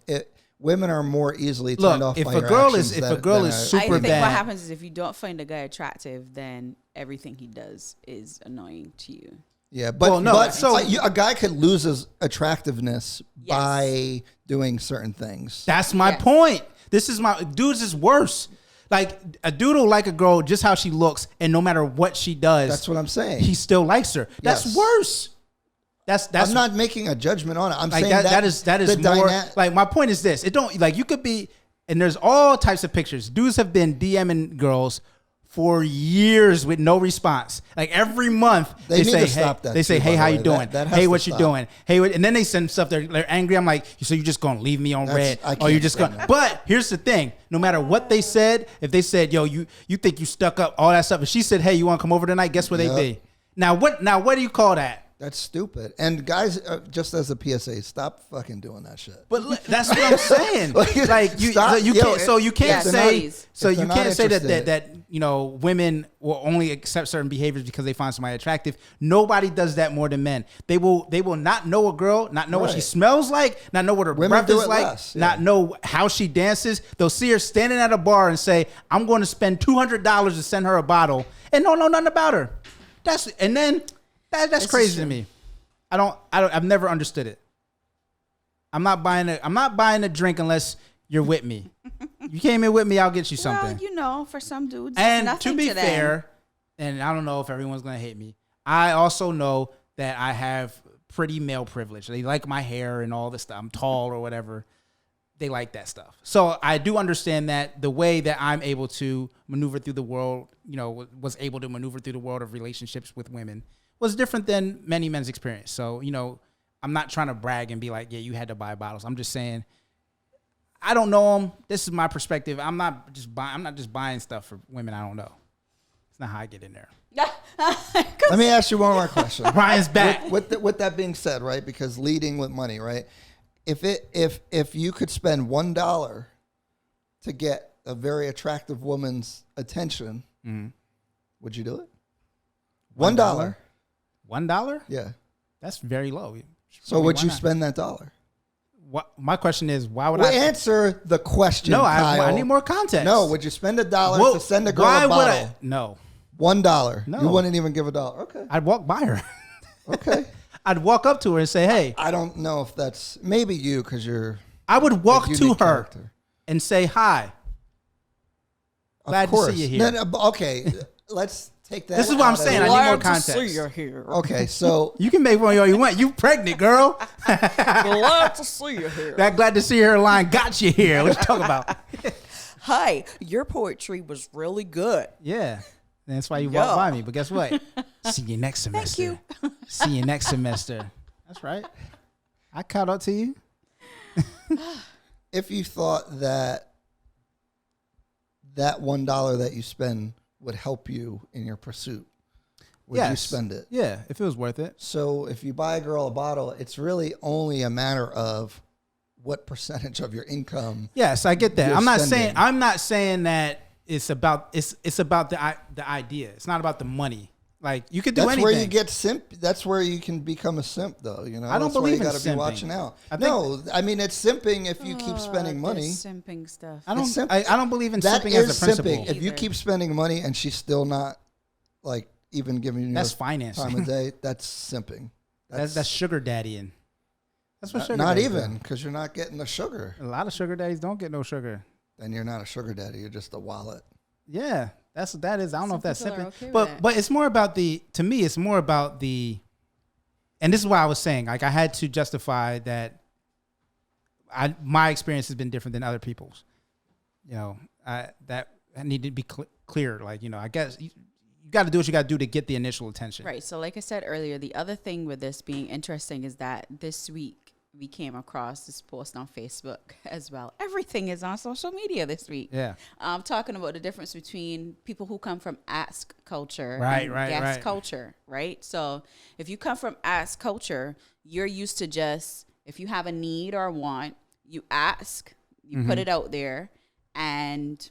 women are more easily turned Look, off if by a your girl actions is than super I think bad, what happens is if you don't find a guy attractive, then everything he does is annoying to you. Yeah, but Well, no, so- a guy could lose his attractiveness by doing certain things. that's my Yes. point. This is my dudes is worse. Like a dude will like a girl just how she looks, and no matter what she does, That's what I'm saying. he still likes her. That's Yes. worse. That's I'm not making a judgment on it. I'm like saying that is the more dyna- like my point is this. It don't like you could be and there's all types of pictures. Dudes have been DMing girls for years with no response. Like every month They need say, to stop that They say, too, hey, by how the you way. doing? That has Hey, to what you stop. doing? Hey, and then they send stuff. They're angry. I'm like, so you're just gonna leave me on red? I Or you're can't just stand gonna? that. But here's the thing: no matter what they said, if they said, yo, you think you stuck up, all that stuff, and she said, hey, you want to come over tonight? Guess where Yep. they be? Now what do you call that? That's stupid. And guys, just as a PSA, stop fucking doing that shit. But that's what I'm saying. Like, you stop. you Yo, can't. So you can't Yeah, say. please. So If you they're can't not say interested. that women will only accept certain behaviors because they find somebody attractive. Nobody does that more than men. They will not know a girl, not know what she Right. smells like, not know what her Women breath do is it like, less, yeah. not know how she dances. They'll see her standing at a bar and say, "I'm going to spend $200 to send her a bottle," and don't know nothing about her. That's This crazy is to true. me. I've never understood it. I'm not buying a drink unless you're with me. You came in with me, I'll get you something. Well, for some dudes, And nothing to be them. fair, and I don't know if everyone's gonna hate me, I also know that I have pretty male privilege. They like my hair and all this stuff. I'm tall or whatever. They like that stuff. So I do understand that the way that I'm able to maneuver through the world, was able to maneuver through the world of relationships with women was different than many men's experience. So, I'm not trying to brag and be like, yeah, you had to buy bottles. I'm just saying, I don't know them. This is my perspective. I'm not just buying stuff for women I don't know. It's not how I get in there. Let me ask you one more question. Ryan's back. With that being said, right? Because leading with money, right? If you could spend $1 to get a very attractive woman's attention, would you do it? $1. $1? Yeah. That's very low. So would you Why not? spend that dollar? What? My question is, why would Well, I answer the question. No, Kyle. I need more context. No, would you spend $1 Well, to send a girl why a would bottle? No. $1. No. You wouldn't even give $1. Okay. I'd walk by her. Okay. I'd walk up to her and say, hey. I don't know if that's maybe you because you're I would walk a to unique her character. and say, hi. Glad Of course. to see you here. Then, okay, let's take that. This is what I'm out of saying. it. I need more context. you here. Okay, so You can make one all you want. You pregnant, girl. Glad to see you here. That glad to see her line got you here. What you talking about? Hi, your poetry was really good. Yeah. That's why you Yeah. walk by me. But guess what? See you next semester. you. See you next semester. That's right. I caught up to you. if you thought that $1 that you spend would help you in your pursuit, would you Yes. spend it? Yeah, if it was worth it. So if you buy a girl a bottle, it's really only a matter of what percentage of your income. Yes, I get that. You're spending. I'm not saying that it's about the idea. It's not about the money. Like you could do That's anything. where you get simp. That's where you can become a simp, though. You know, I don't that's where believe you in got to be simping. watching out. I think- No, I mean it's simping if you keep spending money. Simping stuff. I don't. It's simp- I don't believe in That simping is as a principle. simping. If you Either. keep spending money and she's still not like even giving you That's her financing. time of day, that's simping. That's sugar daddying. That's what sugar not daddies even do. because you're not getting the sugar. A lot of sugar daddies don't get no sugar. Then you're not a sugar daddy. You're just a wallet. Yeah, that's what that is. I don't know if Some that's people are simping, okay with but that. but it's more about to me, it's more about and this is why I was saying, like I had to justify that. My experience has been different than other people's. That I need to be clear. Like I guess you got to do what you got to do to get the initial attention. Right. So like I said earlier, the other thing with this being interesting is that this week we came across this post on Facebook as well. Everything is on social media this week. Yeah. Talking about the difference between people who come from ask culture Right, and right, guest right. culture, right? So if you come from ask culture, you're used to just, if you have a need or a want, you ask, you put it out there, and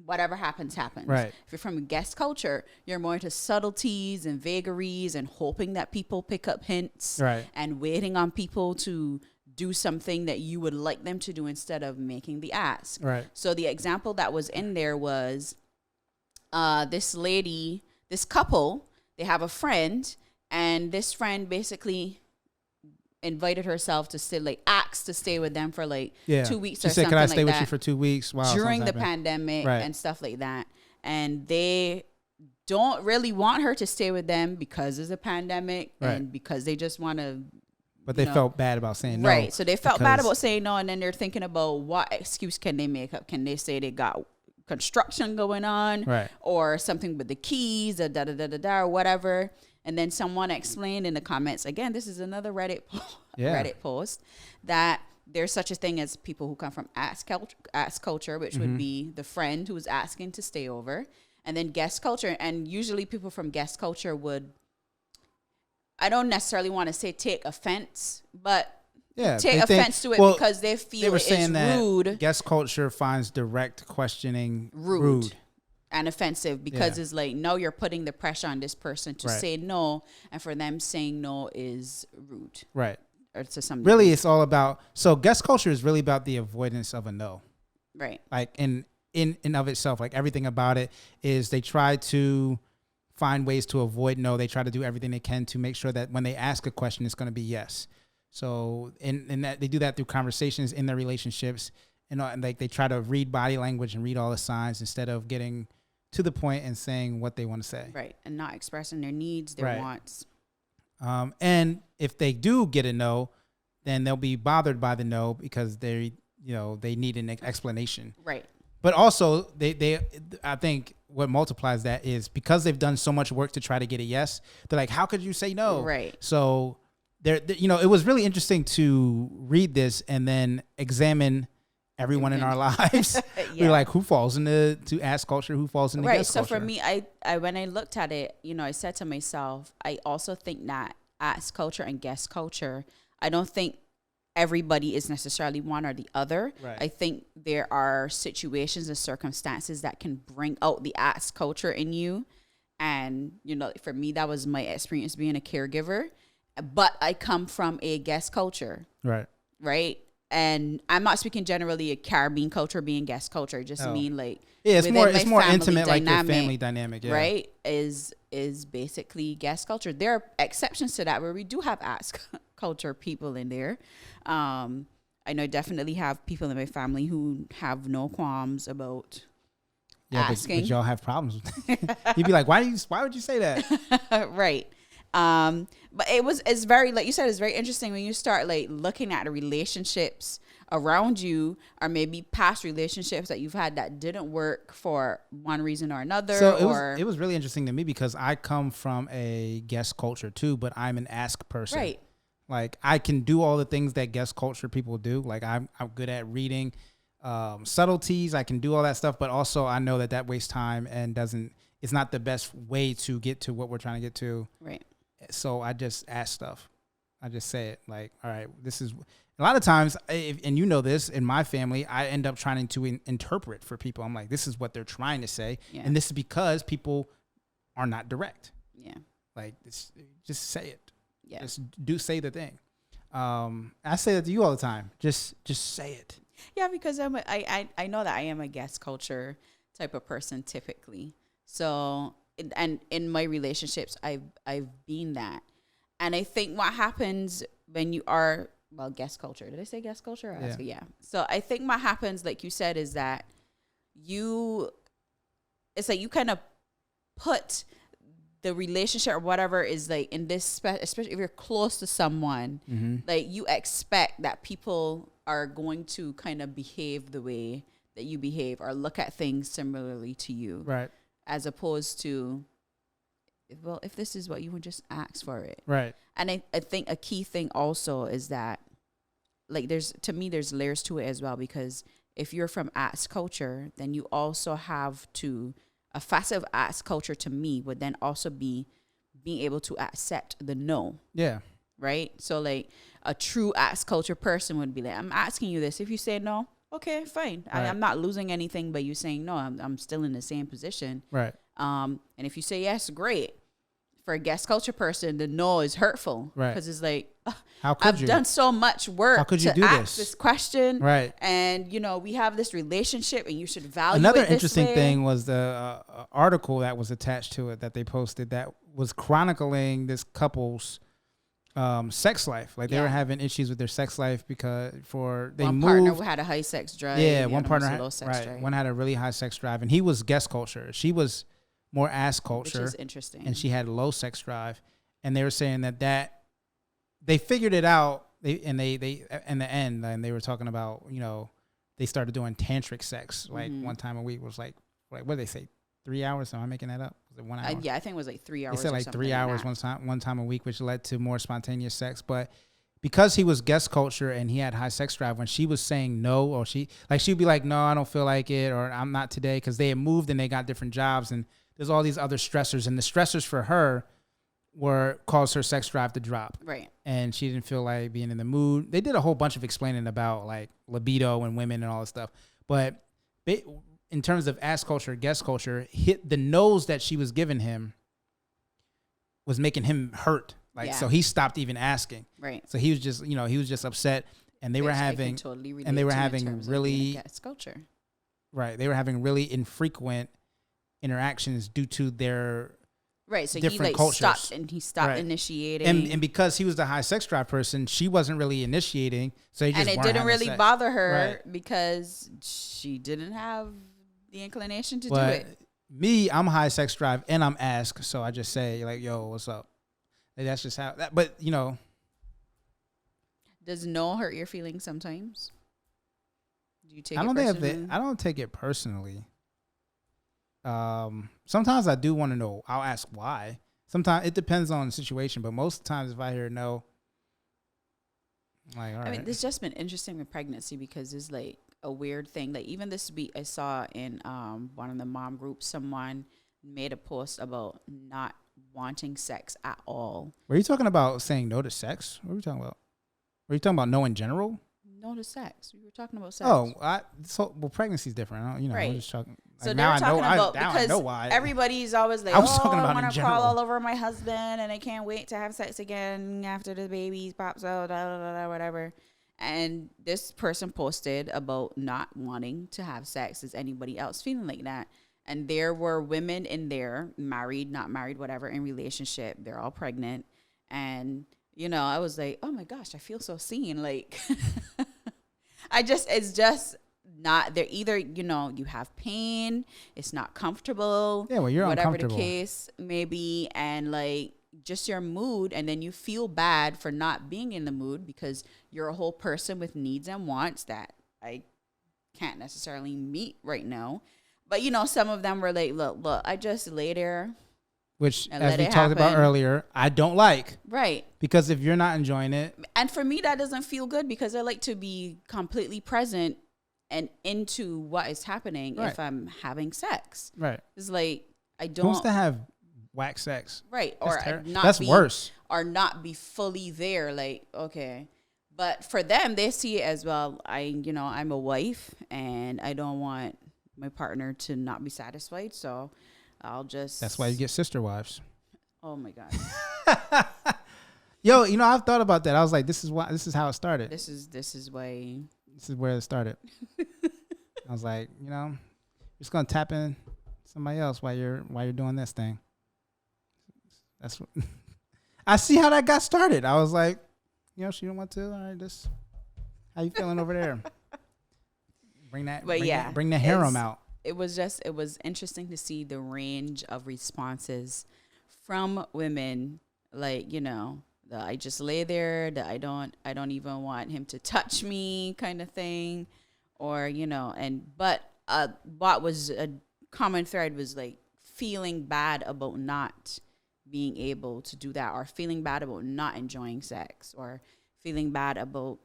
whatever happens, happens. Right. If you're from a guest culture, you're more into subtleties and vagaries and hoping that people pick up hints Right. and waiting on people to do something that you would like them to do instead of making the ask. Right. So the example that was in there was this couple, they have a friend, and this friend basically invited herself to stay, asked to stay with them for 2 weeks She or said, something "Could I like stay with you that for 2 weeks?" Wow. during the something's happened. pandemic Right. and stuff like that. And they don't really want her to stay with them because it's a pandemic Right. and because they just want to. But they know. felt bad about saying no. Right. So they felt bad because- about saying no, and then they're thinking about what excuse can they make up? Can they say they got construction going on, Right. or something with the keys, or da da da da da, or whatever. And then someone explained in the comments, again, this is another Reddit post, that there's such a thing as people who come from ask culture, which would be the friend who's asking to stay over, and then guest culture. And usually people from guest culture would, I don't necessarily want to say take offense, but take offense to it because they feel it's rude. Guest culture finds direct questioning rude and offensive because it's like, no, you're putting the pressure on this person to say no, and for them saying no is rude. Right. Or to some really degree. It's all about, so guest culture is really about the avoidance of a no. Right. Like in of itself, like everything about it is they try to find ways to avoid no. They try to do everything they can to make sure that when they ask a question, it's going to be yes. So in that they do that through conversations in their relationships, and like they try to read body language and read all the signs instead of getting to the point and saying what they want to say. Right. And not expressing their needs, their wants. And if they do get a no, then they'll be bothered by the no because they need an explanation. Right. But also I think what multiplies that is because they've done so much work to try to get a yes, they're like, how could you say no? Right. So it was really interesting to read this and then examine everyone in our lives. We're like, who falls into to ask culture? Who falls into guest culture? So for me, I when I looked at it, I said to myself, I also think that ask culture and guest culture, I don't think everybody is necessarily one or the other. Right. I think there are situations and circumstances that can bring out the ask culture in you. And, for me, that was my experience being a caregiver. But I come from a guest culture. Right. Right. And I'm not speaking generally a Caribbean culture being guest culture. Just mean like it's more intimate, like your family dynamic, right? Is basically guest culture. There are exceptions to that where we do have ask culture people in there. I know I definitely have people in my family who have no qualms about asking. But y'all have problems with it. You'd be like, why would you say that? Right. But it's very, like you said, it's very interesting when you start like looking at the relationships around you, or maybe past relationships that you've had that didn't work for one reason or another. So it was really interesting to me because I come from a guest culture too, but I'm an ask person. Right. Like I can do all the things that guest culture people do. Like I'm good at reading subtleties. I can do all that stuff, but also I know that wastes time and it's not the best way to get to what we're trying to get to. Right. So I just ask stuff. I just say it like, all right, this is a lot of times, and this in my family, I end up trying to interpret for people. I'm like, this is what they're trying to say. Yeah. And this is because people are not direct. Yeah. Like just say it. Yeah. Just say the thing. I say that to you all the time. Just say it. Yeah, because I know that I am a guest culture type of person typically. So, and in my relationships, I've been that. And I think what happens when you are, guest culture. Did I say guest culture? Yeah. So I think what happens, like you said, is that it's like you kind of put the relationship or whatever is like in this, especially if you're close to someone, like you expect that people are going to kind of behave the way that you behave or look at things similarly to you. Right. As opposed to, if this is what you would just ask for it. Right. And I think a key thing also is that, like, there's layers to it as well, because if you're from ask culture, then you also have to, a facet of ask culture to me would then also be being able to accept the no. Yeah. Right? So, like, a true ask culture person would be like, I'm asking you this. If you say no, okay, fine. Right. I'm not losing anything by you saying no. I'm still in the same position. Right. And if you say yes, great. For a guest culture person, the no is hurtful. Right. Because it's like, I've done so much work to ask this question. Right. And, we have this relationship and you should value Another it this interesting way. thing was the article that was attached to it that they posted that was chronicling this couple's sex life. Like they were having issues with their sex life because one partner had a high sex drive. Yeah, one partner had low sex drive. One had a really high sex drive, and he was guest culture. She was more ass culture, which is interesting. And she had low sex drive, and they were saying that they figured it out. They in the end, and they were talking about they started doing tantric sex like one time a week. Was like what did they say? 3 hours? Am I making that up? Was it 1 hour? Yeah, I think it was like 3 hours. They said like 3 hours like one time a week, which led to more spontaneous sex. But because he was guest culture and he had high sex drive, when she was saying no, or she'd be like, no, I don't feel like it, or I'm not today, because they had moved and they got different jobs, and there's all these other stressors, and the stressors for her caused her sex drive to drop. Right. And she didn't feel like being in the mood. They did a whole bunch of explaining about like libido and women and all this stuff. But in terms of ass culture, guest culture, the no's that she was giving him was making him hurt. Like, so he stopped even asking. Right. So he was just upset, and they were having really guest culture. Right. They were having really infrequent interactions due to their right. So different he cultures. stopped initiating. And because he was the high sex drive person, she wasn't really initiating. So he just and it didn't really bother her right. because she didn't have the inclination to do but it. Me, I'm high sex drive and I'm asked, so I just say like, "Yo, what's up?" Like, that's just how that. But does no hurt your feelings sometimes? Do you take? I don't it personally? I don't take it personally. Sometimes I do want to know. I'll ask why. Sometimes it depends on the situation, but most times if I hear no, I'm like, all right. I mean, it's just been interesting with pregnancy because it's like a weird thing. Like even this week, I saw in one of the mom groups, someone made a post about not wanting sex at all. Were you talking about saying no to sex? What were you talking about? Were you talking about no in general? No to sex. We were talking about sex. Pregnancy is different. Right. I'm just talking. So like, they were talking about because I know why. everybody's always like, I was talking about I want in to general. crawl all over my husband and I can't wait to have sex again after the baby pops out, whatever. And this person posted about not wanting to have sex. Is anybody else feeling like that? And there were women in there, married, not married, whatever, in relationship. They're all pregnant. And, I was like, oh my gosh, I feel so seen. Like, it's just not, they're either, you have pain, it's not comfortable. Yeah, well, you're whatever uncomfortable. The case may be. And like, just your mood. And then you feel bad for not being in the mood because you're a whole person with needs and wants that I can't necessarily meet right now. But, some of them were like, look, I just lay there. Which, and as we talked about earlier, I don't like. Right. Because if you're not enjoying it. And for me, that doesn't feel good because I like to be completely present and into what is happening if I'm having sex. Right. It's like, I don't. Who wants to have whack sex? Right. That's worse. Or not be fully there. Like, okay. But for them, they see it as, well, I'm a wife and I don't want my partner to not be satisfied, so I'll just. That's why you get sister wives. Oh my God. Yo, I've thought about that. I was like, this is how it started. This is why. This is where it started. I was like, just gonna tap in somebody else while you're doing this thing. That's what I see how that got started. I was like, she don't want to. All right, this. How you feeling over there? Bring the harem out. It was interesting to see the range of responses from women, like, that I just lay there, that I don't even want him to touch me kind of thing. Or, but what was a common thread was like feeling bad about not being able to do that, or feeling bad about not enjoying sex, or feeling bad about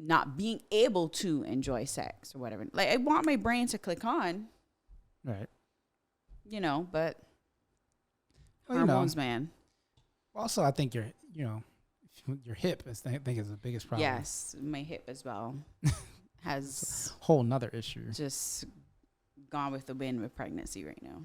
not being able to enjoy sex or whatever. Like, I want my brain to click on. Right. But hormones, man. Also, I think your hip is the biggest problem. Yes, my hip as well has a whole nother issue. Just gone with the wind with pregnancy right now.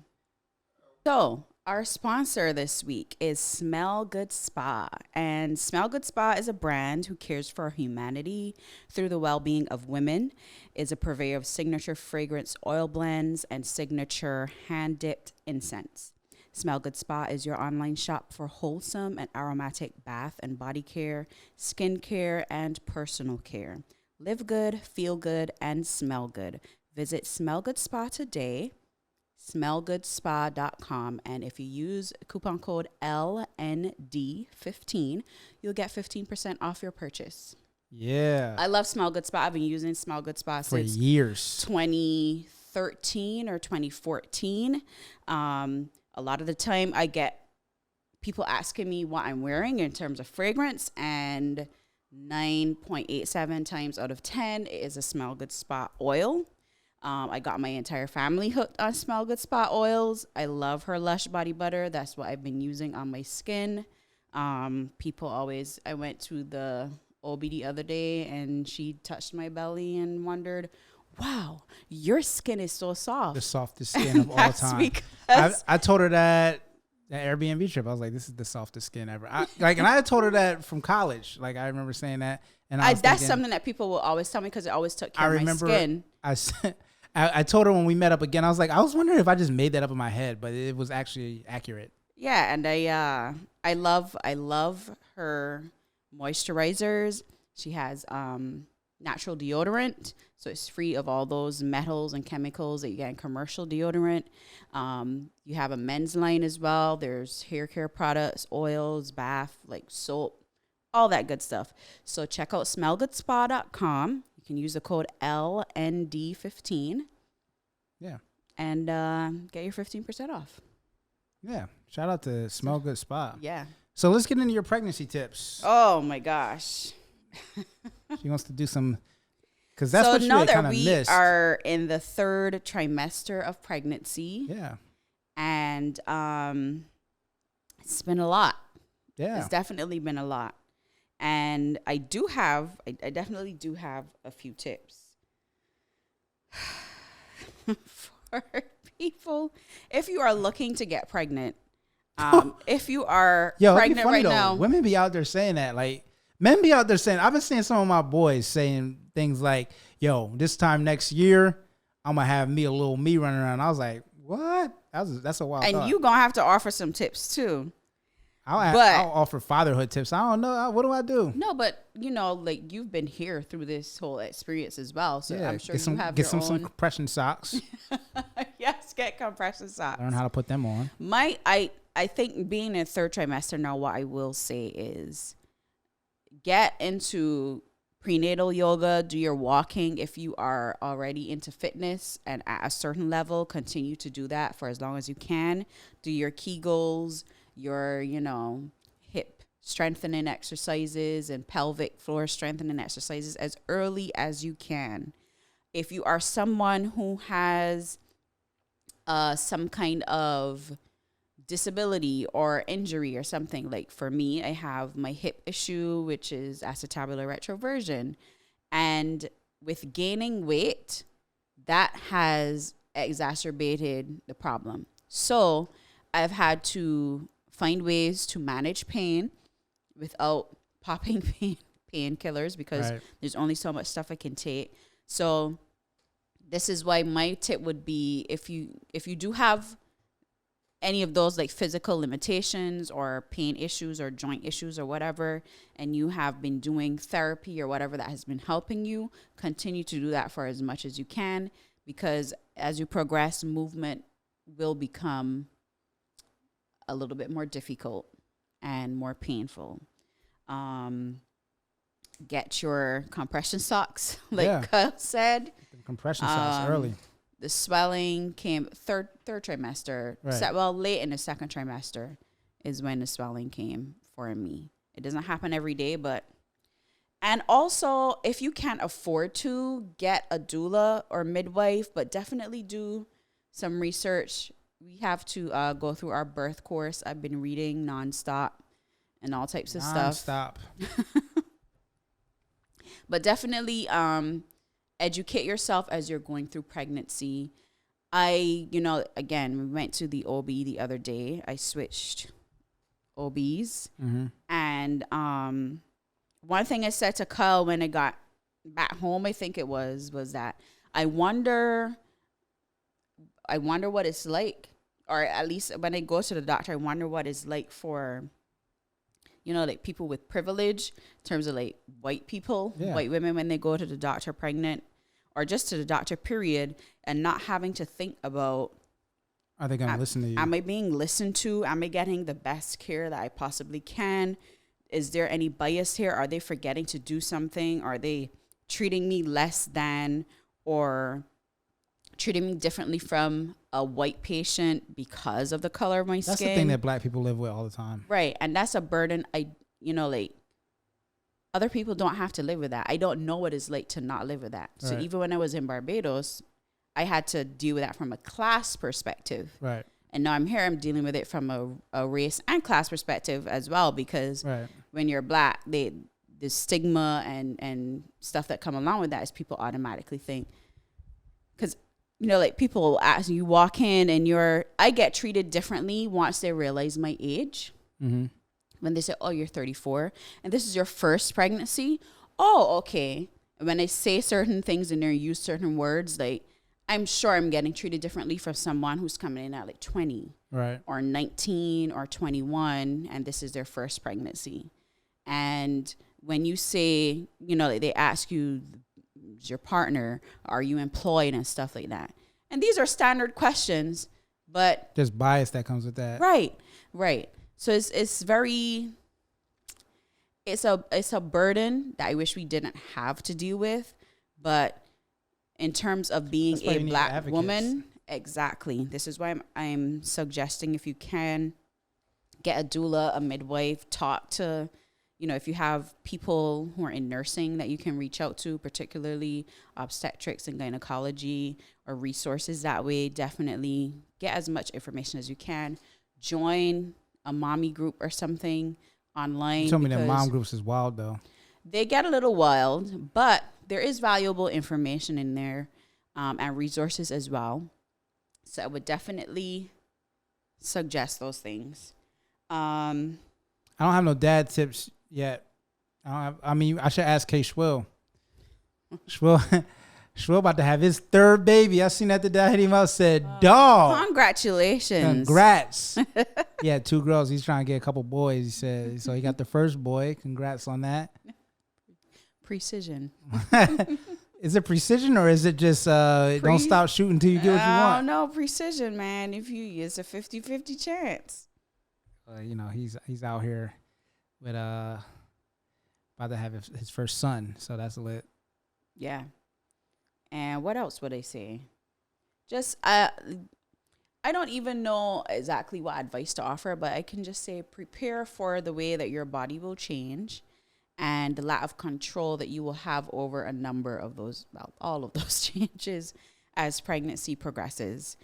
So, our sponsor this week is Smell Good Spa. And Smell Good Spa is a brand who cares for humanity through the well-being of women, is a purveyor of signature fragrance oil blends and signature hand-dipped incense. Smell Good Spa is your online shop for wholesome and aromatic bath and body care, skin care, and personal care. Live good, feel good, and smell good. Visit Smell Good Spa today. smellgoodspa.com, and if you use coupon code LND15, you'll get 15% off your purchase. Yeah. I love Smell Good Spa. I've been using Smell Good Spa For since years. 2013 or 2014. A lot of the time I get people asking me what I'm wearing in terms of fragrance, and 9.87 times out of 10 it is a Smell Good Spa oil. I got my entire family hooked on Smell Good Spa oils. I love her Lush Body Butter. That's what I've been using on my skin. People always, I went to the OB the other day and she touched my belly and wondered, wow, your skin is so soft. The softest skin of all time. Because I told her that Airbnb trip. I was like, this is the softest skin ever. And I told her that from college. Like, I remember saying that. And that's thinking, something that people will always tell me because it always took care of my skin. I told her when we met up again, I was like, I was wondering if I just made that up in my head, but it was actually accurate. Yeah, and I love her moisturizers. She has natural deodorant, so it's free of all those metals and chemicals that you get in commercial deodorant. You have a men's line as well. There's hair care products, oils, bath, like soap, all that good stuff. So check out smellgoodspa.com. You can use the code LND15. Yeah. And get your 15% off. Yeah. Shout out to Smell Good Spa. Yeah. So let's get into your pregnancy tips. Oh my gosh. She wants to do some, because that's what she kind of missed. We are in the 3rd trimester of pregnancy. Yeah. And it's been a lot. Yeah. It's definitely been a lot. And I definitely do have a few tips for people. If you are looking to get pregnant, if you are pregnant right now. Women be out there saying that. Like, men be out there saying, I've been seeing some of my boys saying things like, yo, this time next year, I'm going to have me a little me running around. I was like, what? That's a wild thought. And you going to have to offer some tips too. I'll offer fatherhood tips. I don't know. What do I do? No, but like you've been here through this whole experience as well. So yeah, I'm sure you have your own. Some compression socks. Yes, get compression socks. Learn how to put them on. I think being in 3rd trimester now, what I will say is get into prenatal yoga, do your walking. If you are already into fitness and at a certain level, continue to do that for as long as you can. Do your Kegels, your, hip strengthening exercises and pelvic floor strengthening exercises as early as you can. If you are someone who has some kind of disability or injury or something, like for me, I have my hip issue, which is acetabular retroversion. And with gaining weight, that has exacerbated the problem. So I've had to find ways to manage pain without popping painkillers because there's only so much stuff I can take. So this is why my tip would be, if you do have any of those like physical limitations or pain issues or joint issues or whatever, and you have been doing therapy or whatever that has been helping you, continue to do that for as much as you can, because as you progress, movement will become a little bit more difficult and more painful. Get your compression socks, like Kyle said. The compression socks early. The swelling came third trimester. Right. Late in the 2nd trimester is when the swelling came for me. It doesn't happen every day, and also if you can't afford to get a doula or midwife, but definitely do some research. We have to go through our birth course. I've been reading nonstop and all types of stuff. But definitely educate yourself as you're going through pregnancy. Again, we went to the OB the other day. I switched OBs. Mm-hmm. And one thing I said to Kyle when I got back home, I think it was that I wonder what it's like, or at least when I go to the doctor, I wonder what it's like for, like people with privilege in terms of like white people, white women, when they go to the doctor pregnant or just to the doctor period, and not having to think about, are they going to listen to you? Am I being listened to? Am I getting the best care that I possibly can? Is there any bias here? Are they forgetting to do something? Are they treating me less than or treating me differently from a white patient because of the color of my skin? That's the thing that black people live with all the time. Right. And that's a burden. Other people don't have to live with that. I don't know what it's like to not live with that. Right. So even when I was in Barbados, I had to deal with that from a class perspective. Right. And now I'm here, I'm dealing with it from a race and class perspective as well, because when you're black, the stigma and stuff that come along with that is people automatically think, because, people will ask, you walk in and I get treated differently once they realize my age. Mm-hmm. When they say, oh, you're 34 and this is your first pregnancy. Oh, okay. And when I say certain things and they use certain words, I'm sure I'm getting treated differently from someone who's coming in at 20 or 19 or 21, and this is their first pregnancy. And when you say, they ask you, is your partner, are you employed and stuff like that. And these are standard questions, but there's bias that comes with that. Right. So it's a burden that I wish we didn't have to deal with, but in terms of being a black woman, exactly. This is why I'm suggesting, if you can, get a doula, a midwife, talk to, if you have people who are in nursing that you can reach out to, particularly obstetrics and gynecology, or resources that way. Definitely get as much information as you can. Join a mommy group or something online. You told me that mom groups is wild, though. They get a little wild, but there is valuable information in there, and resources as well. So I would definitely suggest those things. I don't have no dad tips yet. I should ask K. Schwill. Schwill about to have his third baby. I seen that the day he out said, dog. Congratulations. Congrats. He had 2 girls. He's trying to get a couple boys, he said. So he got the first boy. Congrats on that. Precision. Is it precision, or is it just don't stop shooting until you get what you want? No, precision, man. It's a 50-50 chance. He's out here with about to have his first son, so that's lit. Yeah. And what else would I say? Just I don't even know exactly what advice to offer, but I can just say prepare for the way that your body will change, and the lack of control that you will have over a number of those, all of those changes as pregnancy progresses.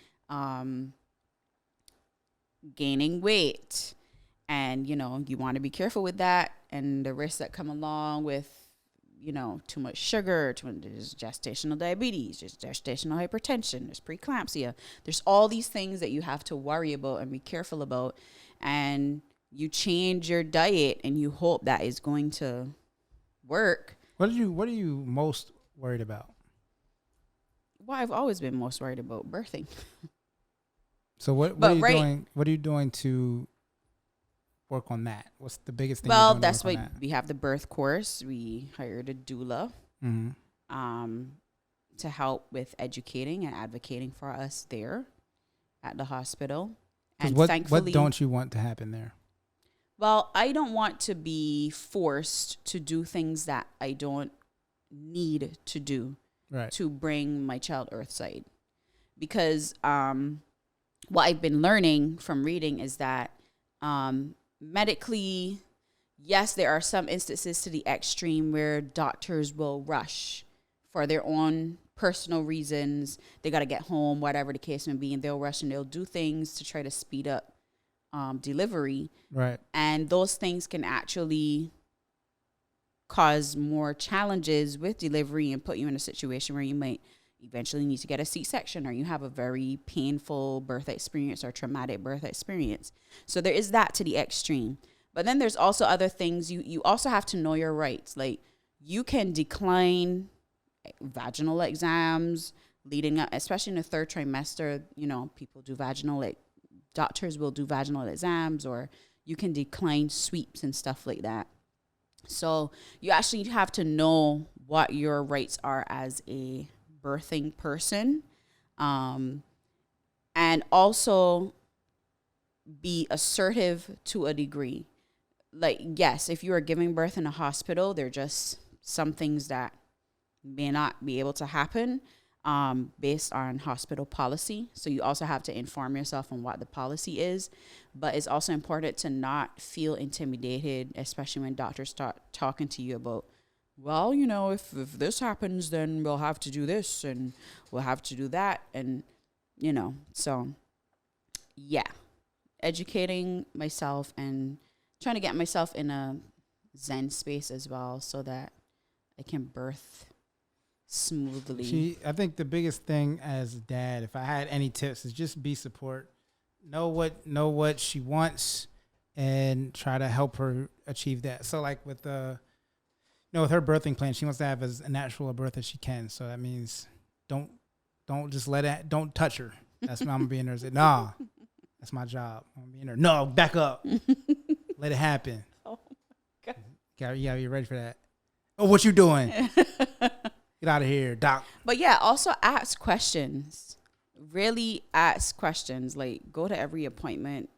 Gaining weight, and, you want to be careful with that, and the risks that come along with, too much sugar, there's gestational diabetes, there's gestational hypertension, there's preeclampsia. There's all these things that you have to worry about and be careful about. And you change your diet and you hope that is going to work. What are you most worried about? Well, I've always been most worried about birthing. So what are you doing to work on that? What's the biggest thing? Well, that's why we have the birth course. We hired a doula to help with educating and advocating for us there at the hospital. And what don't you want to happen there? Well, I don't want to be forced to do things that I don't need to do to bring my child earthside. Because what I've been learning from reading is that medically, yes, there are some instances to the extreme where doctors will rush for their own personal reasons. They got to get home, whatever the case may be, and they'll rush and they'll do things to try to speed up delivery. Right. And those things can actually cause more challenges with delivery and put you in a situation where you might eventually need to get a C-section, or you have a very painful birth experience or traumatic birth experience. So there is that to the extreme. But then there's also other things. You also have to know your rights. Like, you can decline vaginal exams leading up, especially in the 3rd trimester. People do doctors will do vaginal exams, or you can decline sweeps and stuff like that. So you actually have to know what your rights are as a birthing person, and also be assertive to a degree. like, yes, if you are giving birth in a hospital, there are just some things that may not be able to happen based on hospital policy. So you also have to inform yourself on what the policy is. But it's also important to not feel intimidated, especially when doctors start talking to you about, well, you know, if this happens, then we'll have to do this and we'll have to do that. And, you know, so yeah, educating myself and trying to get myself in a Zen space as well so that I can birth smoothly. I think the biggest thing as a dad, if I had any tips, is just be support. Know what she wants and try to help her achieve that. So like with with her birthing plan, she wants to have as natural a birth as she can. So that means don't just don't touch her. That's what I'm being there. Nah, that's my job. I'm being there. No, back up. Let it happen. Oh my God. You gotta be ready for that. Oh, what you doing? Get out of here, doc. But yeah, also ask questions. Really ask questions. Like, go to every appointment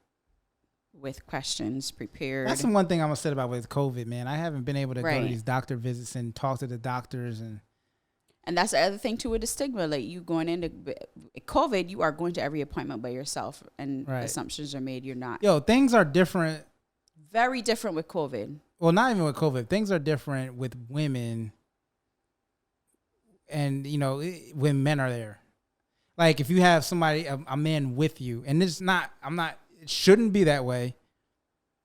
with questions prepared. That's the one thing I'm gonna say about with COVID, man. I haven't been able to go Right. to these doctor visits and talk to the doctors And that's the other thing too with the stigma. Like, you going into COVID, you are going to every appointment by yourself, and Right. assumptions are made. You're not. Yo, things are different. Very different with COVID. Well, not even with COVID. Things are different with women, and when men are there. Like if you have somebody, a man with you, and it shouldn't be that way.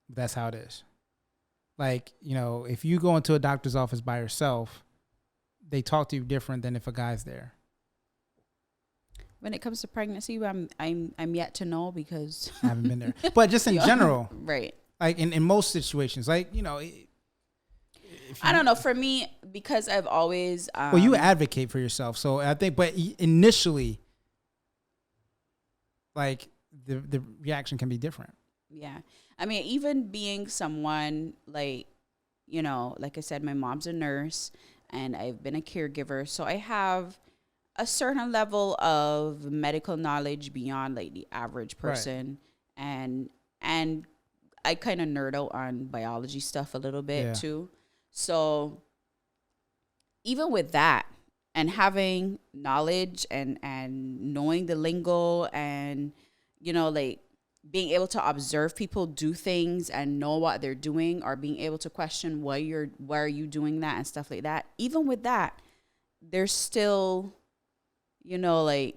But that's how it is. Like, if you go into a doctor's office by yourself, they talk to you different than if a guy's there. When it comes to pregnancy, I'm yet to know because I haven't been there. But just in general, right? like in most situations, like I don't know. For me, because I've always well, you advocate for yourself, so I think. But initially, like the reaction can be different. Yeah, I mean, even being someone like I said, my mom's a nurse, and I've been a caregiver, so I have a certain level of medical knowledge beyond like the average person, right. and I kind of nerd out on biology stuff a little bit too. So even with that and having knowledge and knowing the lingo and, like being able to observe people do things and know what they're doing, or being able to question why are you doing that and stuff like that. Even with that, there's still, like,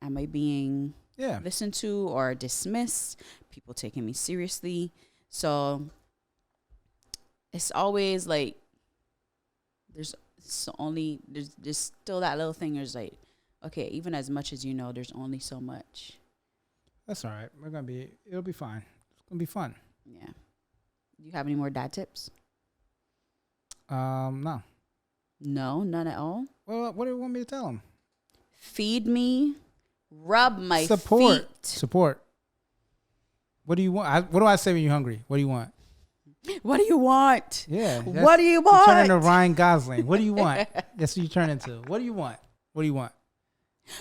am I being listened to or dismissed? People taking me seriously. So it's always like there's still that little thing. There's like, okay, even as much as there's only so much. That's all right. It'll be fine. It's gonna be fun. Yeah. Do you have any more dad tips? No. No, none at all. Well, what do you want me to tell them? Feed me, rub my feet. Support. What do you want? What do I say when you're hungry? What do you want? What do you want? Yeah. What do you want? You turn into Ryan Gosling. What do you want? That's what you turn into. What do you want? What do you want?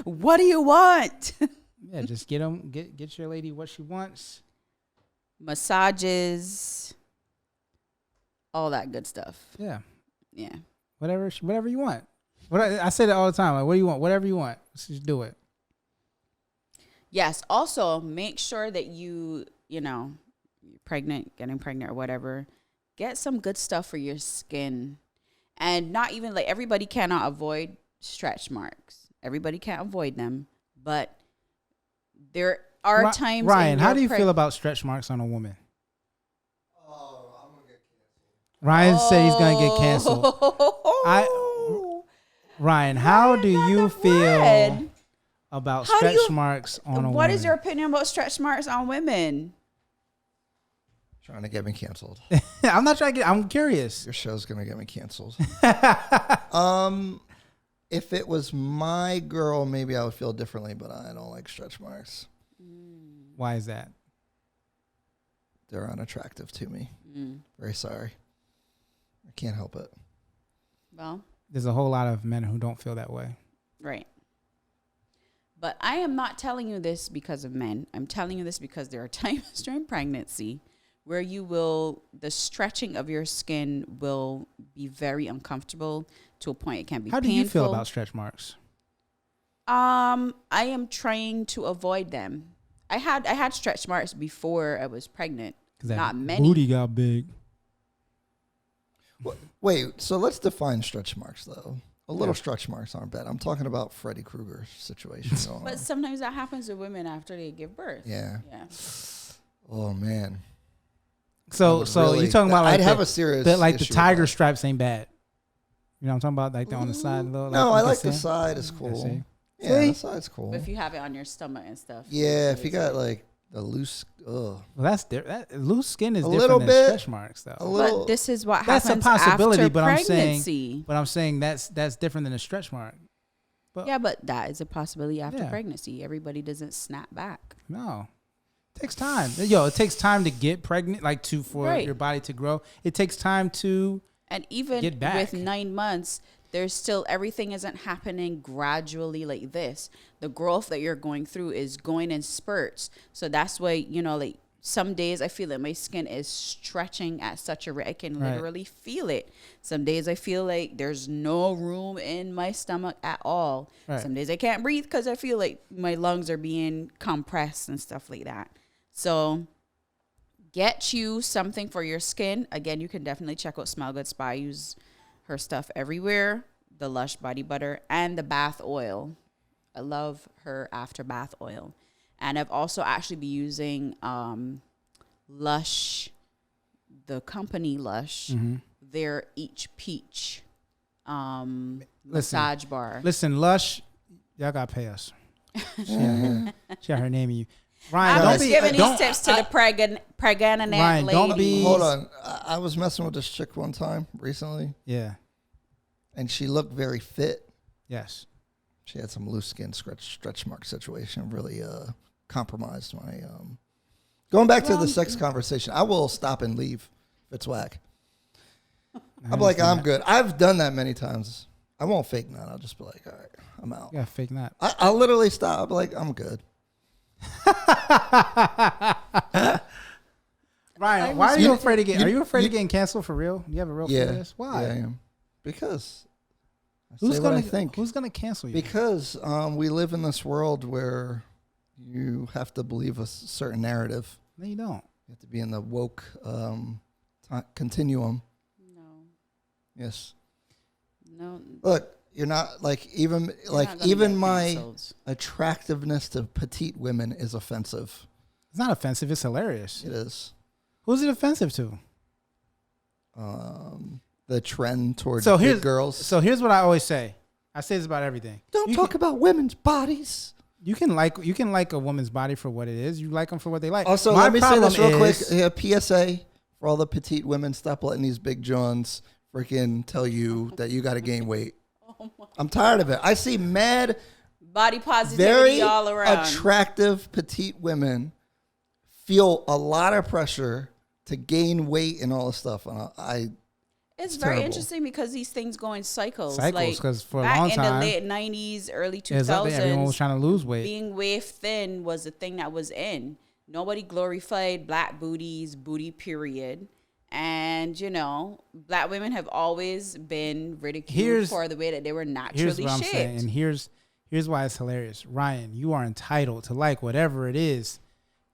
What do you want? Yeah, just get your lady what she wants. Massages, all that good stuff. Yeah. Yeah. Whatever you want. I say that all the time. Like, what do you want? Whatever you want. Let's just do it. Yes. Also, make sure that you're getting pregnant or whatever, get some good stuff for your skin. And not even like everybody cannot avoid stretch marks. Everybody can't avoid them. But there are times. Ryan, how do you feel about stretch marks on a woman? Oh, I'm going to get canceled. Ryan said he's going to get canceled. Ryan, how do you feel about stretch marks on a woman? What is your opinion about stretch marks on women? Trying to get me canceled. I'm not trying to I'm curious. Your show's going to get me canceled. If it was my girl, maybe I would feel differently, but I don't like stretch marks. Why is that? They're unattractive to me. Very sorry. I can't help it. Well, there's a whole lot of men who don't feel that way. Right. But I am not telling you this because of men. I'm telling you this because there are times during pregnancy where the stretching of your skin will be very uncomfortable to a point it can be How painful. do you feel about stretch marks? I am trying to avoid them. I had stretch marks before I was pregnant. Not many. Booty got big. Wait, so let's define stretch marks, though. A little stretch marks aren't bad. I'm talking about Freddy Krueger's situation going But on. sometimes that happens to women after they give birth. Yeah. Yeah. Oh, man. So Really, you're talking about like I'd have a serious the issue tiger with that. stripes ain't bad. You know what I'm talking about? Like on the side. Little, No, you I can like the see? side. It's see. cool. Yeah, See? the side's cool. But if you have it on your stomach and stuff. Yeah, if you got like the loose, Well, that's different. Loose skin is A different little than bit. stretch marks, though. a little. But this is what That's a happens possibility, after but I'm pregnancy. But I'm saying that's different than a stretch mark. Yeah, but that is a possibility after Yeah. pregnancy. Everybody doesn't snap back. No. It takes time. It takes time to get pregnant, like for Right. your body to grow. It takes time to And even Get back. with 9 months, there's still everything isn't happening gradually like this. The growth that you're going through is going in spurts. So that's why, like some days I feel that my skin is stretching at such a rate I can Right. literally feel it. Some days I feel like there's no room in my stomach at all. Right. Some days I can't breathe because I feel like my lungs are being compressed and stuff like that. So get you something for your skin. Again, you can definitely check out Smell Good Spa. I use her stuff everywhere. The Lush body butter and the bath oil. I love her after bath oil. And I've also actually been using Lush, the company Lush, their Each Peach massage bar. listen. Lush, y'all gotta pay us. She had her name in you, Ryan. I'm don't just be giving don't, these tips to the pregnant Ryan, ladies. don't be- Hold on. I was messing with this chick one time recently, Yeah. and she looked very fit. Yes. She had some loose skin stretch mark situation. Really compromised my. Going back to the sex conversation, I will stop and leave if it's whack. I'm like, I'm good. I've done that many times. I won't fake none. I'll just be like, all right, I'm out. Yeah, fake that. I'll literally stop. I'll be like, I'm good. Ryan, why are you afraid to get? you- Are you afraid you- of getting canceled for real? You have a real fear of this? Why? Yeah, I am. Because I Who's say gonna what I think. Who's gonna cancel you? Because we live in this world where you have to believe a certain narrative. No, you don't. You have to be in the woke continuum. No. Yes. No. Look, you're not like even you're like not gonna even get my canceled. attractiveness to petite women is offensive. It's not offensive. It's hilarious. It is. Who's it offensive to? The trend towards So big here's girls. So here's what I always say. I say this about everything. Don't You talk about women's bodies. You can like a woman's body for what it is. You like them for what they like. Also, My let me say problem this real quick. is- Yeah, PSA for all the petite women: stop letting these big Johns freaking tell you that you got to gain weight. I'm tired of it. I see mad, Body positivity very all around. attractive petite women feel a lot of pressure to gain weight and all this stuff. And It's It's very terrible. interesting because these things go in cycles. Cycles, like 'cause for a back long in time, the late 90s, early it's like 2000s, everyone was trying to lose weight. being wave thin was the thing that was in. Nobody glorified black booties, booty period. And, black women have always been ridiculed for the way that they were Here's naturally what I'm shaped. saying, and here's why it's hilarious. Ryan, you are entitled to like whatever it is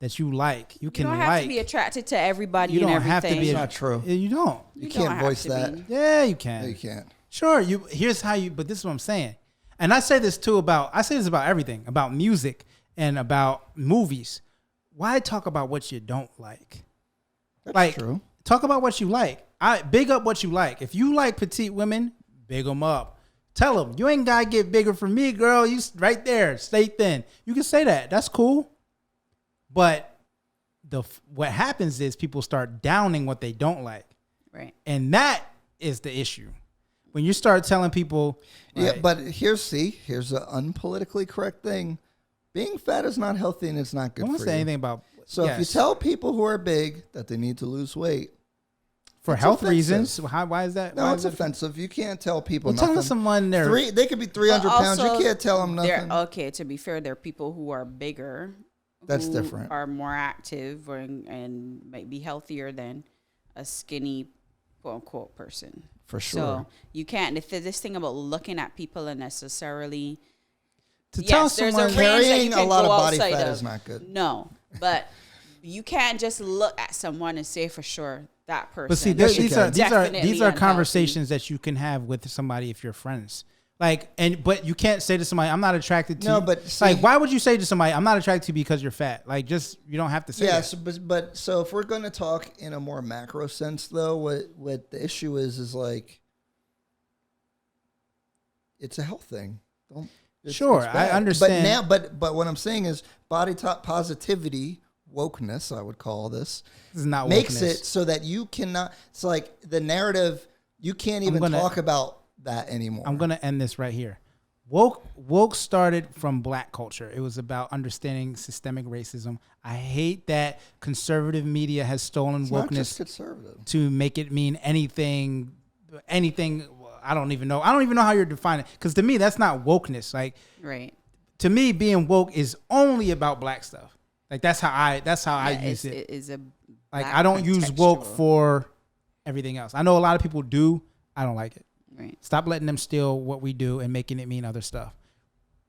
that you like. You You can don't have like. to be attracted to everybody You and don't everything. have to be. It's not true. You don't. you don't can't have voice to that. be. Yeah, you can. No, you can't. Sure. Here's how you. But this is what I'm saying, and I say this too about. I say this about everything, about music and about movies. Why talk about what you don't like? That's true. Talk about what you like. I big up what you like. If you like petite women, big them up. Tell them you ain't gotta get bigger for me, girl. You right there, stay thin. You can say that. That's cool. But what happens is people start downing what they don't like, Right. and that is the issue. When you start telling people, Yeah, like, but here's the unpolitically correct thing. Being fat is not healthy and it's not I good don't want for to say you. anything about. So if you yes, tell people who are big that they need to lose weight, for it's health offensive. reasons, why is that? no, why it's is it- offensive. You can't tell people Well, telling nothing. someone They could be 300 But pounds. You also, can't tell them nothing. Okay, to be fair, there are people who are bigger That's who different. are more active and might be healthier than a skinny, quote unquote, person. For sure. So you can't. If there's this thing about looking at people and necessarily To tell yes, there's a someone range that you carrying a can lot go of body outside fat of. is not good. No, but you can't just look at someone and say for sure that person. But see, Yes, you these can. are definitely these are unhealthy. conversations that you can have with somebody if you're friends. Like, but you can't say to somebody, "I'm not attracted to." No, you." but see- like, why would you say to somebody, "I'm not attracted to you because you're fat"? Like, just you don't have to say Yeah, that. so if we're going to talk in a more macro sense, though, what the issue is like, it's a health thing. Sure, I bad. understand. But what I'm saying is body top positivity, wokeness, I would call this, This is not makes wokeness. it so that you cannot. It's like the narrative. You can't even talk about that anymore. I'm gonna end this right here. Woke started from black culture. It was about understanding systemic racism. I hate that conservative media has stolen It's not just wokeness conservative. to make it mean anything. I don't even know. I don't even know how you're defining it. Because to me, that's not wokeness. Like, right. to me, being woke is only about black stuff. Like, that's how I use it. It is a Like, black I don't use woke contextual. for everything else. I know a lot of people do. I don't like it. Right. Stop letting them steal what we do and making it mean other stuff.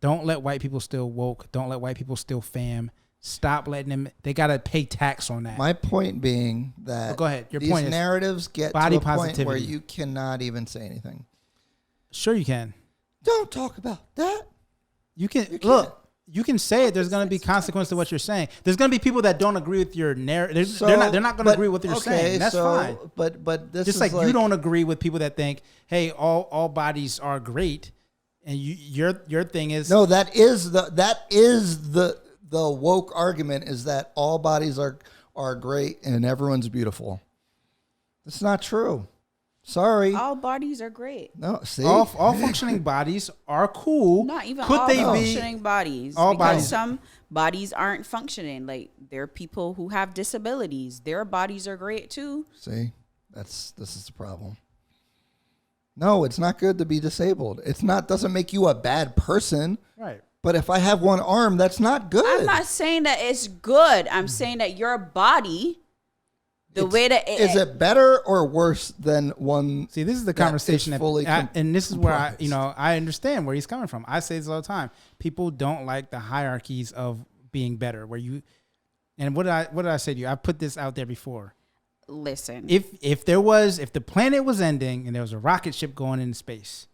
Don't let white people steal woke. Don't let white people steal fam. Stop letting them. They got to pay tax on that. My point being that Go ahead. Your these point is narratives get body to a point where positivity. you cannot even say anything. Sure, you can. Don't talk about that. You can You look. can't. You can say it. There's going to be consequence to what you're saying. There's going to be people that don't agree with your narrative. So, They're not going to but- agree with what you're saying. That's fine. But this Just is like you don't agree with people that think, "Hey, all bodies are great," and your thing is No, that is the woke argument is that all bodies are great and everyone's beautiful. That's not true. Sorry. All bodies are great. No, see. all functioning bodies are cool. Not even Could all they functioning be bodies. all because bodies- some bodies aren't functioning. Like there are people who have disabilities. Their bodies are great too. See, this is the problem. No, it's not good to be disabled. Doesn't make you a bad person. right? But if I have one arm, that's not good. I'm not saying that it's good. I'm saying that your body, way that Is it better or worse than one? See, this is the that is conversation fully and this is where comprised? I understand where he's coming from. I say this all the time. People don't like the hierarchies of being better. And what did I say to you? I put this out there before. listen. If the planet was ending and there was a rocket ship going into space,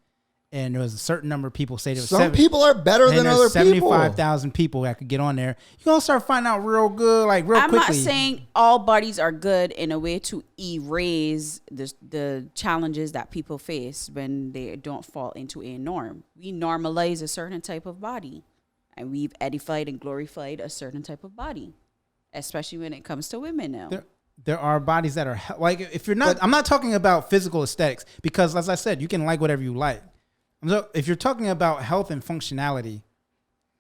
and there was a certain number of people, say there was Some people are better than other people. 75,000 people that could get on there. You're gonna start finding out real good, like real I'm quickly. not saying all bodies are good in a way to erase the challenges that people face when they don't fall into a norm. We normalize a certain type of body, and we've edified and glorified a certain type of body, especially when it comes to women now. There are bodies that are like, if you're not, I'm not talking about physical aesthetics, because as I said, you can like whatever you like. So if you're talking about health and functionality,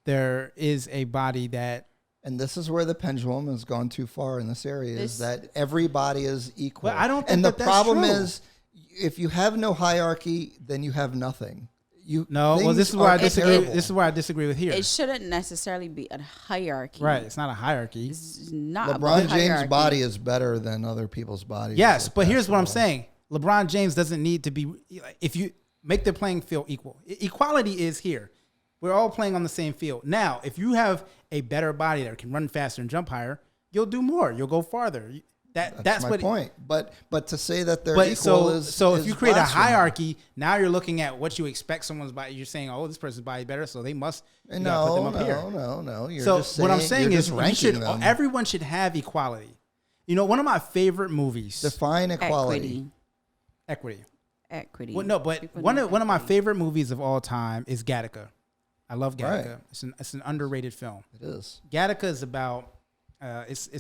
there is a body that, And this is where the pendulum has gone too far in this area, is that everybody is equal. Well, I don't think and the that that's problem true. is, if you have no hierarchy, then you have nothing. this is where I disagree. This is where I disagree with here. It shouldn't necessarily be a hierarchy. Right, it's not a hierarchy. It's not LeBron about James' hierarchy. body is better than other people's bodies. Yes, with but here's what I'm basketball. saying. LeBron James doesn't need to be. If you make the playing field equal, equality is here. We're all playing on the same field. Now, if you have a better body that can run faster and jump higher, you'll do more. You'll go farther. That's my what point. But to say that they're But equal so is if you create a blasphemy. hierarchy, now you're looking at what you expect someone's body. You're saying, oh, this person's body better, so they must. You gotta put them up here. No. You're So just what I'm saying saying is, you're you just ranking them. everyone should have equality. You know, one of my favorite movies, Define equality. Equity. Equity. Well, no, but People one need of my equity. favorite movies of all time is Gattaca. I love Gattaca. Right. It's an underrated film. It is. Gattaca is about it's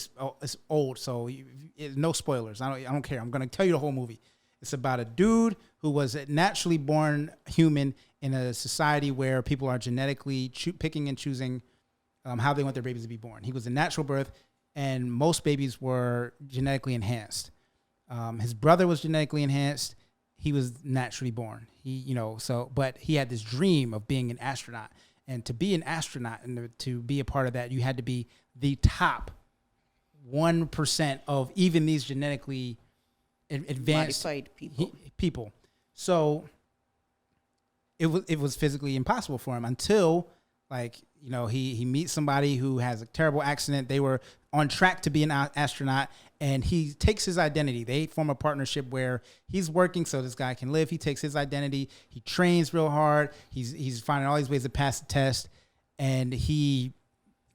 old, so no spoilers. I don't care. I'm gonna tell you the whole movie. It's about a dude who was a naturally born human in a society where people are genetically picking and choosing how they want their babies to be born. He was a natural birth, and most babies were genetically enhanced. His brother was genetically enhanced. He was naturally born. But he had this dream of being an astronaut. And to be an astronaut and to be a part of that, you had to be the top 1% of even these genetically advanced Modified people. So it was physically impossible for him until, like, you know, he meets somebody who has a terrible accident. They were on track to be an astronaut, and he takes his identity. They form a partnership where he's working so this guy can live. He takes his identity. He trains real hard. He's finding all these ways to pass the test, and he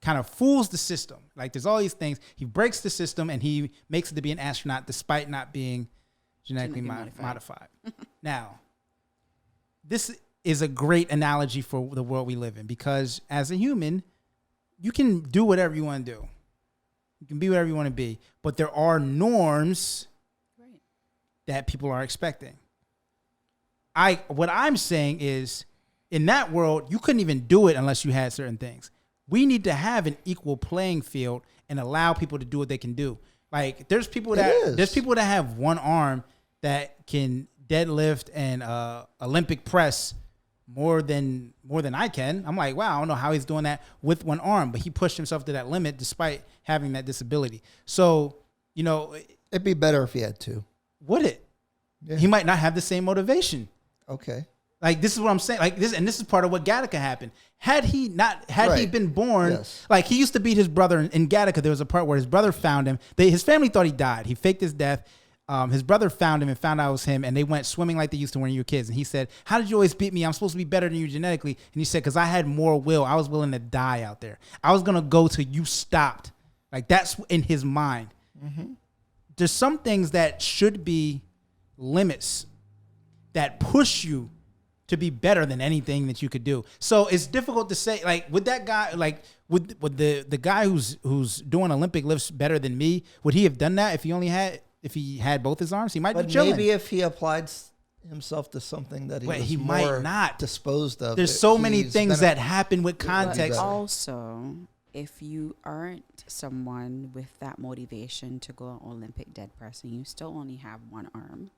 kind of fools the system. Like, there's all these things. He breaks the system, and he makes it to be an astronaut despite not being genetically modified. Now, this is a great analogy for the world we live in, because as a human, you can do whatever you want to do. You can be whatever you want to be, but there are norms that people are expecting. What I'm saying is, in that world, you couldn't even do it unless you had certain things. We need to have an equal playing field and allow people to do what they can do. Like, there's people that have one arm that can deadlift and Olympic press more than I can. I'm like, wow, I don't know how he's doing that with one arm, but he pushed himself to that limit despite having that disability. So, you know, it'd be better if he had two. Would it? Yeah. He might not have the same motivation. Okay. Like, this is what I'm saying. Like, this is part of what Gattaca happened. Had he been born, like, he used to beat his brother in Gattaca. There was a part where his brother found him. His family thought he died. He faked his death. His brother found him and found out it was him, and they went swimming like they used to when you were kids. And he said, "How did you always beat me? I'm supposed to be better than you genetically." And he said, "Because I had more will. I was willing to die out there. I was gonna go till you stopped." Like, that's in his mind. Mm-hmm. There's some things that should be limits that push you to be better than anything that you could do. So it's difficult to say, like, would that guy, like, would the guy who's doing Olympic lifts better than me, would he have done that if he had both his arms? He might be chilling. Maybe if he applied himself to something that he might not disposed of. There's so many things that happen with context. But also, if you aren't someone with that motivation to go Olympic dead pressing, you still only have one arm.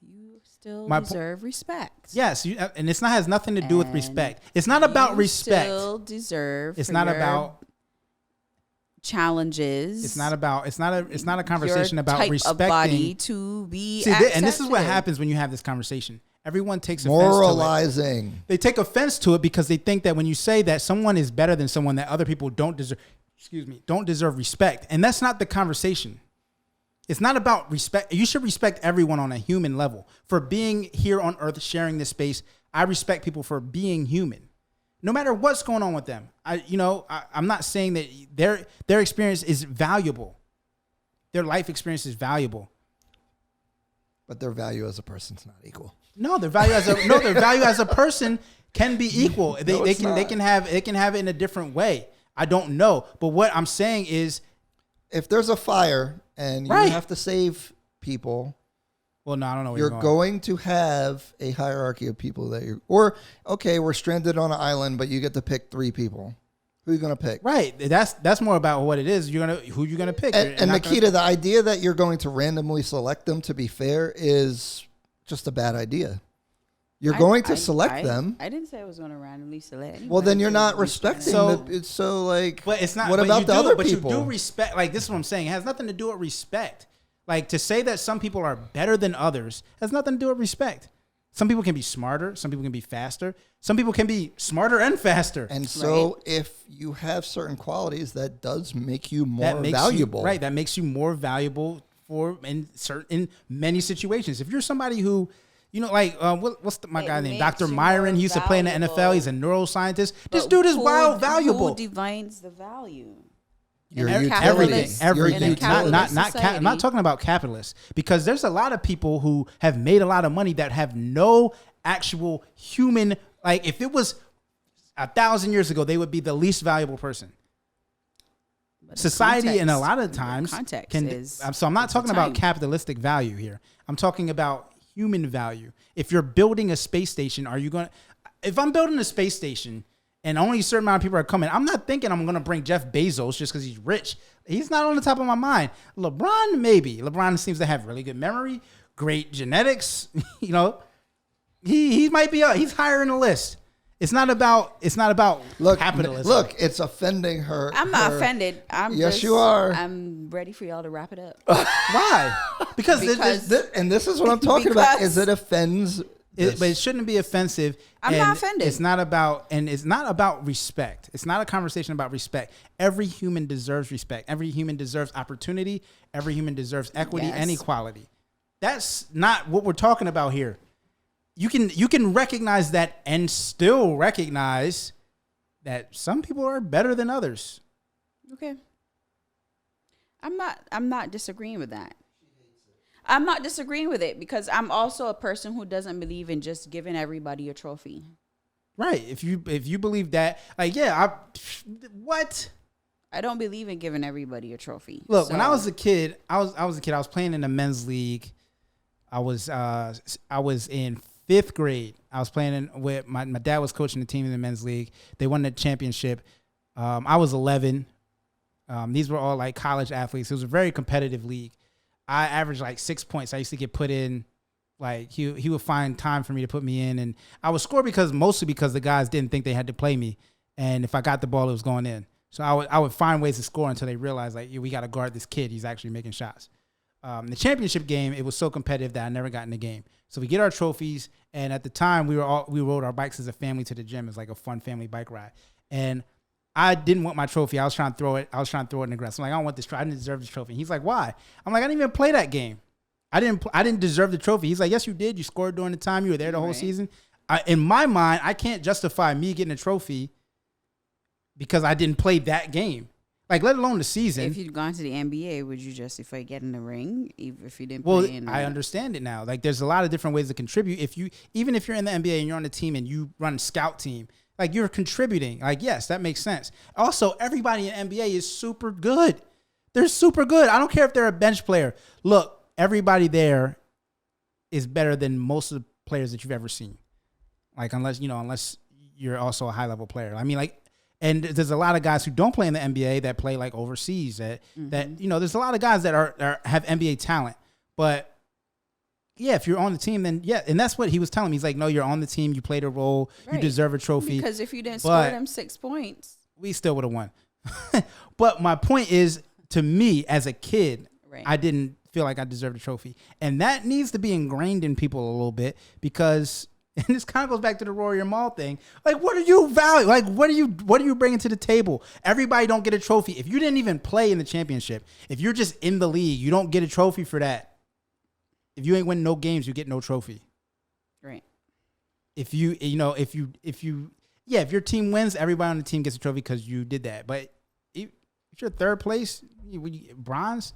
You still deserve respect. Yes, and it's not has nothing to do with respect. It's not about respect. Still deserve. It's not about challenges. It's not a conversation about type respecting of body to be accepted. And this is what happens when you have this conversation. Everyone takes moralizing. Offense to it. They take offense to it because they think that when you say that someone is better than someone, that other people don't deserve respect, and that's not the conversation. It's not about respect. You should respect everyone on a human level for being here on Earth, sharing this space. I respect people for being human, no matter what's going on with them. I'm not saying that their experience is valuable. Their life experience is valuable, but their value as a person's not equal. No, their value as a person can be equal. They can have it in a different way. I don't know, but what I'm saying is, if there's a fire and you have to save people, well, no, I don't know. You're going to have a hierarchy of people that we're stranded on an island, but you get to pick 3 people. Who are you going to pick? Right. That's more about what it is. Who you're going to pick. And Nikita, the idea that you're going to randomly select them to be fair is just a bad idea. You're going to select them. I didn't say I was going to randomly select anyone. Well, then you're not respecting it's so like. But it's not. What about the other people? But you do respect. Like, this is what I'm saying. It has nothing to do with respect. Like, to say that some people are better than others has nothing to do with respect. Some people can be smarter. Some people can be faster. Some people can be smarter and faster. And so, if you have certain qualities, that does make you more valuable. That makes you more valuable in many situations. If you're somebody who, what's my guy name? Dr. Myron. He used to play in the NFL. He's a neuroscientist. This dude is valuable. Who defines the value? Everything. I'm not talking about capitalists, because there's a lot of people who have made a lot of money that have no actual human. Like, if it was 1,000 years ago, they would be the least valuable person. Society, and a lot of times, so I'm not talking about capitalistic value here. I'm talking about human value. If you're building a space station, if I'm building a space station and only a certain amount of people are coming, I'm not thinking I'm going to bring Jeff Bezos just because he's rich. He's not on the top of my mind. LeBron, maybe. LeBron seems to have really good memory, great genetics. He might be he's higher in the list. It's not about capitalism. Look, it's offending her. I'm not offended. Yes, you are. I'm ready for y'all to wrap it up. Why? Because this is what I'm talking about. Is it offends? But it shouldn't be offensive. I'm not offended. It's not about respect. It's not a conversation about respect. Every human deserves respect. Every human deserves opportunity. Every human deserves equity and equality. That's not what we're talking about here. You can recognize that and still recognize that some people are better than others. Okay. I'm not disagreeing with that. I'm not disagreeing with it because I'm also a person who doesn't believe in just giving everybody a trophy. Right. If you believe that, what? I don't believe in giving everybody a trophy. Look, when I was a kid, I was playing in the men's league. I was in 5th grade. I was playing with my dad was coaching the team in the men's league. They won the championship. I was 11. These were all like college athletes. It was a very competitive league. I averaged like 6 points. I used to get put in. Like he would find time for me to put me in, and I would score mostly because the guys didn't think they had to play me, and if I got the ball, it was going in. So I would find ways to score until they realized we got to guard this kid. He's actually making shots. The championship game, it was so competitive that I never got in the game. So we get our trophies, and at the time we rode our bikes as a family to the gym. It was like a fun family bike ride, and I didn't want my trophy. I was trying to throw it in the grass. I'm like, I don't want this trophy. I didn't deserve this trophy. And he's like, why? I'm like, I didn't even play that game. I didn't deserve the trophy. He's like, yes, you did. You scored during the time. You were there the whole season. In my mind, I can't justify me getting a trophy because I didn't play that game. Like, let alone the season. If you'd gone to the NBA, would you justify getting a ring if you didn't play in I understand it now. Like, there's a lot of different ways to contribute. Even if you're in the NBA and you're on the team and you run a scout team, like, you're contributing. Like, yes, that makes sense. Also, everybody in the NBA is super good. They're super good. I don't care if they're a bench player. Look, everybody there is better than most of the players that you've ever seen. Like, unless you're also a high level player. I mean, like, and there's a lot of guys who don't play in the NBA that play like overseas that there's a lot of guys that have NBA talent. But yeah, if you're on the team, then yeah. And that's what he was telling me. He's like, no, you're on the team. You played a role. Right. You deserve a trophy. Because if you didn't score them 6 points, we still would have won. But my point is, to me as a kid, I didn't feel like I deserved a trophy. And that needs to be ingrained in people a little bit because, and this kind of goes back to the Rory Amal thing. Like, what are you value? Like, what are you bringing to the table? Everybody don't get a trophy. If you didn't even play in the championship, if you're just in the league, you don't get a trophy for that. If you ain't win no games, you get no trophy. Right. If your team wins, everybody on the team gets a trophy because you did that. But if you're 3rd place, bronze.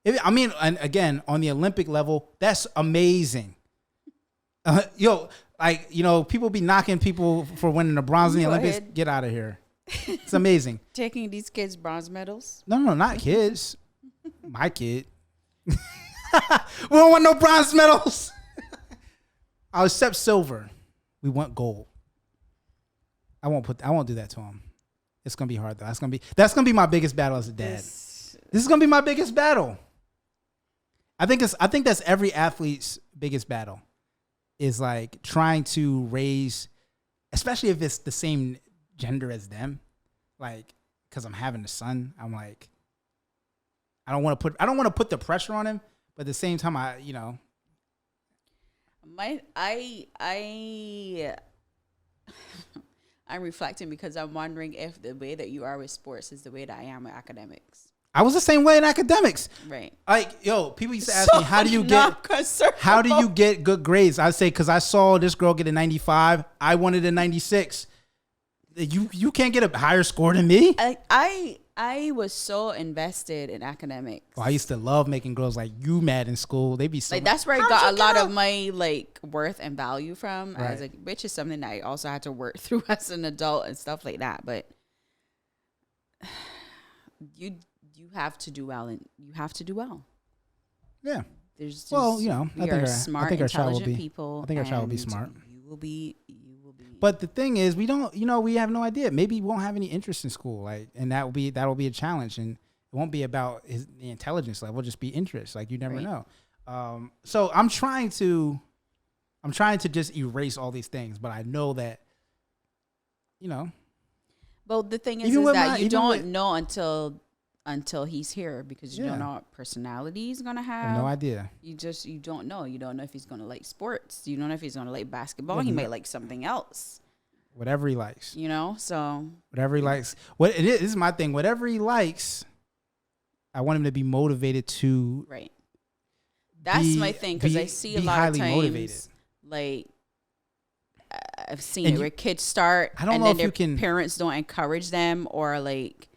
And again, on the Olympic level, that's amazing. People be knocking people for winning the bronze in the Olympics. Get out of here. It's amazing. Taking these kids bronze medals? No, not kids. My kid. We don't want no bronze medals. I'll accept silver. We want gold. I won't do that to him. It's gonna be hard though. That's gonna be my biggest battle as a dad. This is gonna be my biggest battle. I think that's every athlete's biggest battle. Is like trying to raise, especially if it's the same gender as them. Like, because I'm having a son, I'm like, I don't want to put the pressure on him, but at the same time, I'm reflecting because I'm wondering if the way that you are with sports is the way that I am with academics. I was the same way in academics. Right. Like, people used to ask me, how do you get good grades? I say, because I saw this girl get a 95. I wanted a 96. You can't get a higher score than me. I was so invested in academics. Oh, I used to love making girls like you mad in school. They'd be so like, that's where I got a lot of my like worth and value from, which is something that I also had to work through as an adult and stuff like that. But you have to do well, and you have to do well. Yeah. There's just, I think our child will be people. I think our child will be smart. You will be. But the thing is, we have no idea. Maybe he won't have any interest in school, like, and that'll be a challenge, and it won't be about the intelligence level. It'll just be interest. Like, you never know. So I'm trying to just erase all these things, but I know that you know. But the thing is Even with that my- you even don't with- know until he's here, because you don't know what personality he's gonna I have. have no idea. You don't know. You don't know if he's gonna like sports. You don't know if he's gonna like basketball. Yeah, He no. might like something else. Whatever he likes. You know, so Whatever he likes. What it is, this is my thing. Whatever he likes, I want him to be motivated to. right. That's be- my thing, because be- I see a be lot highly of times, motivated. like I've seen And it where kids start, I don't and know then if their you can- parents don't encourage them, or like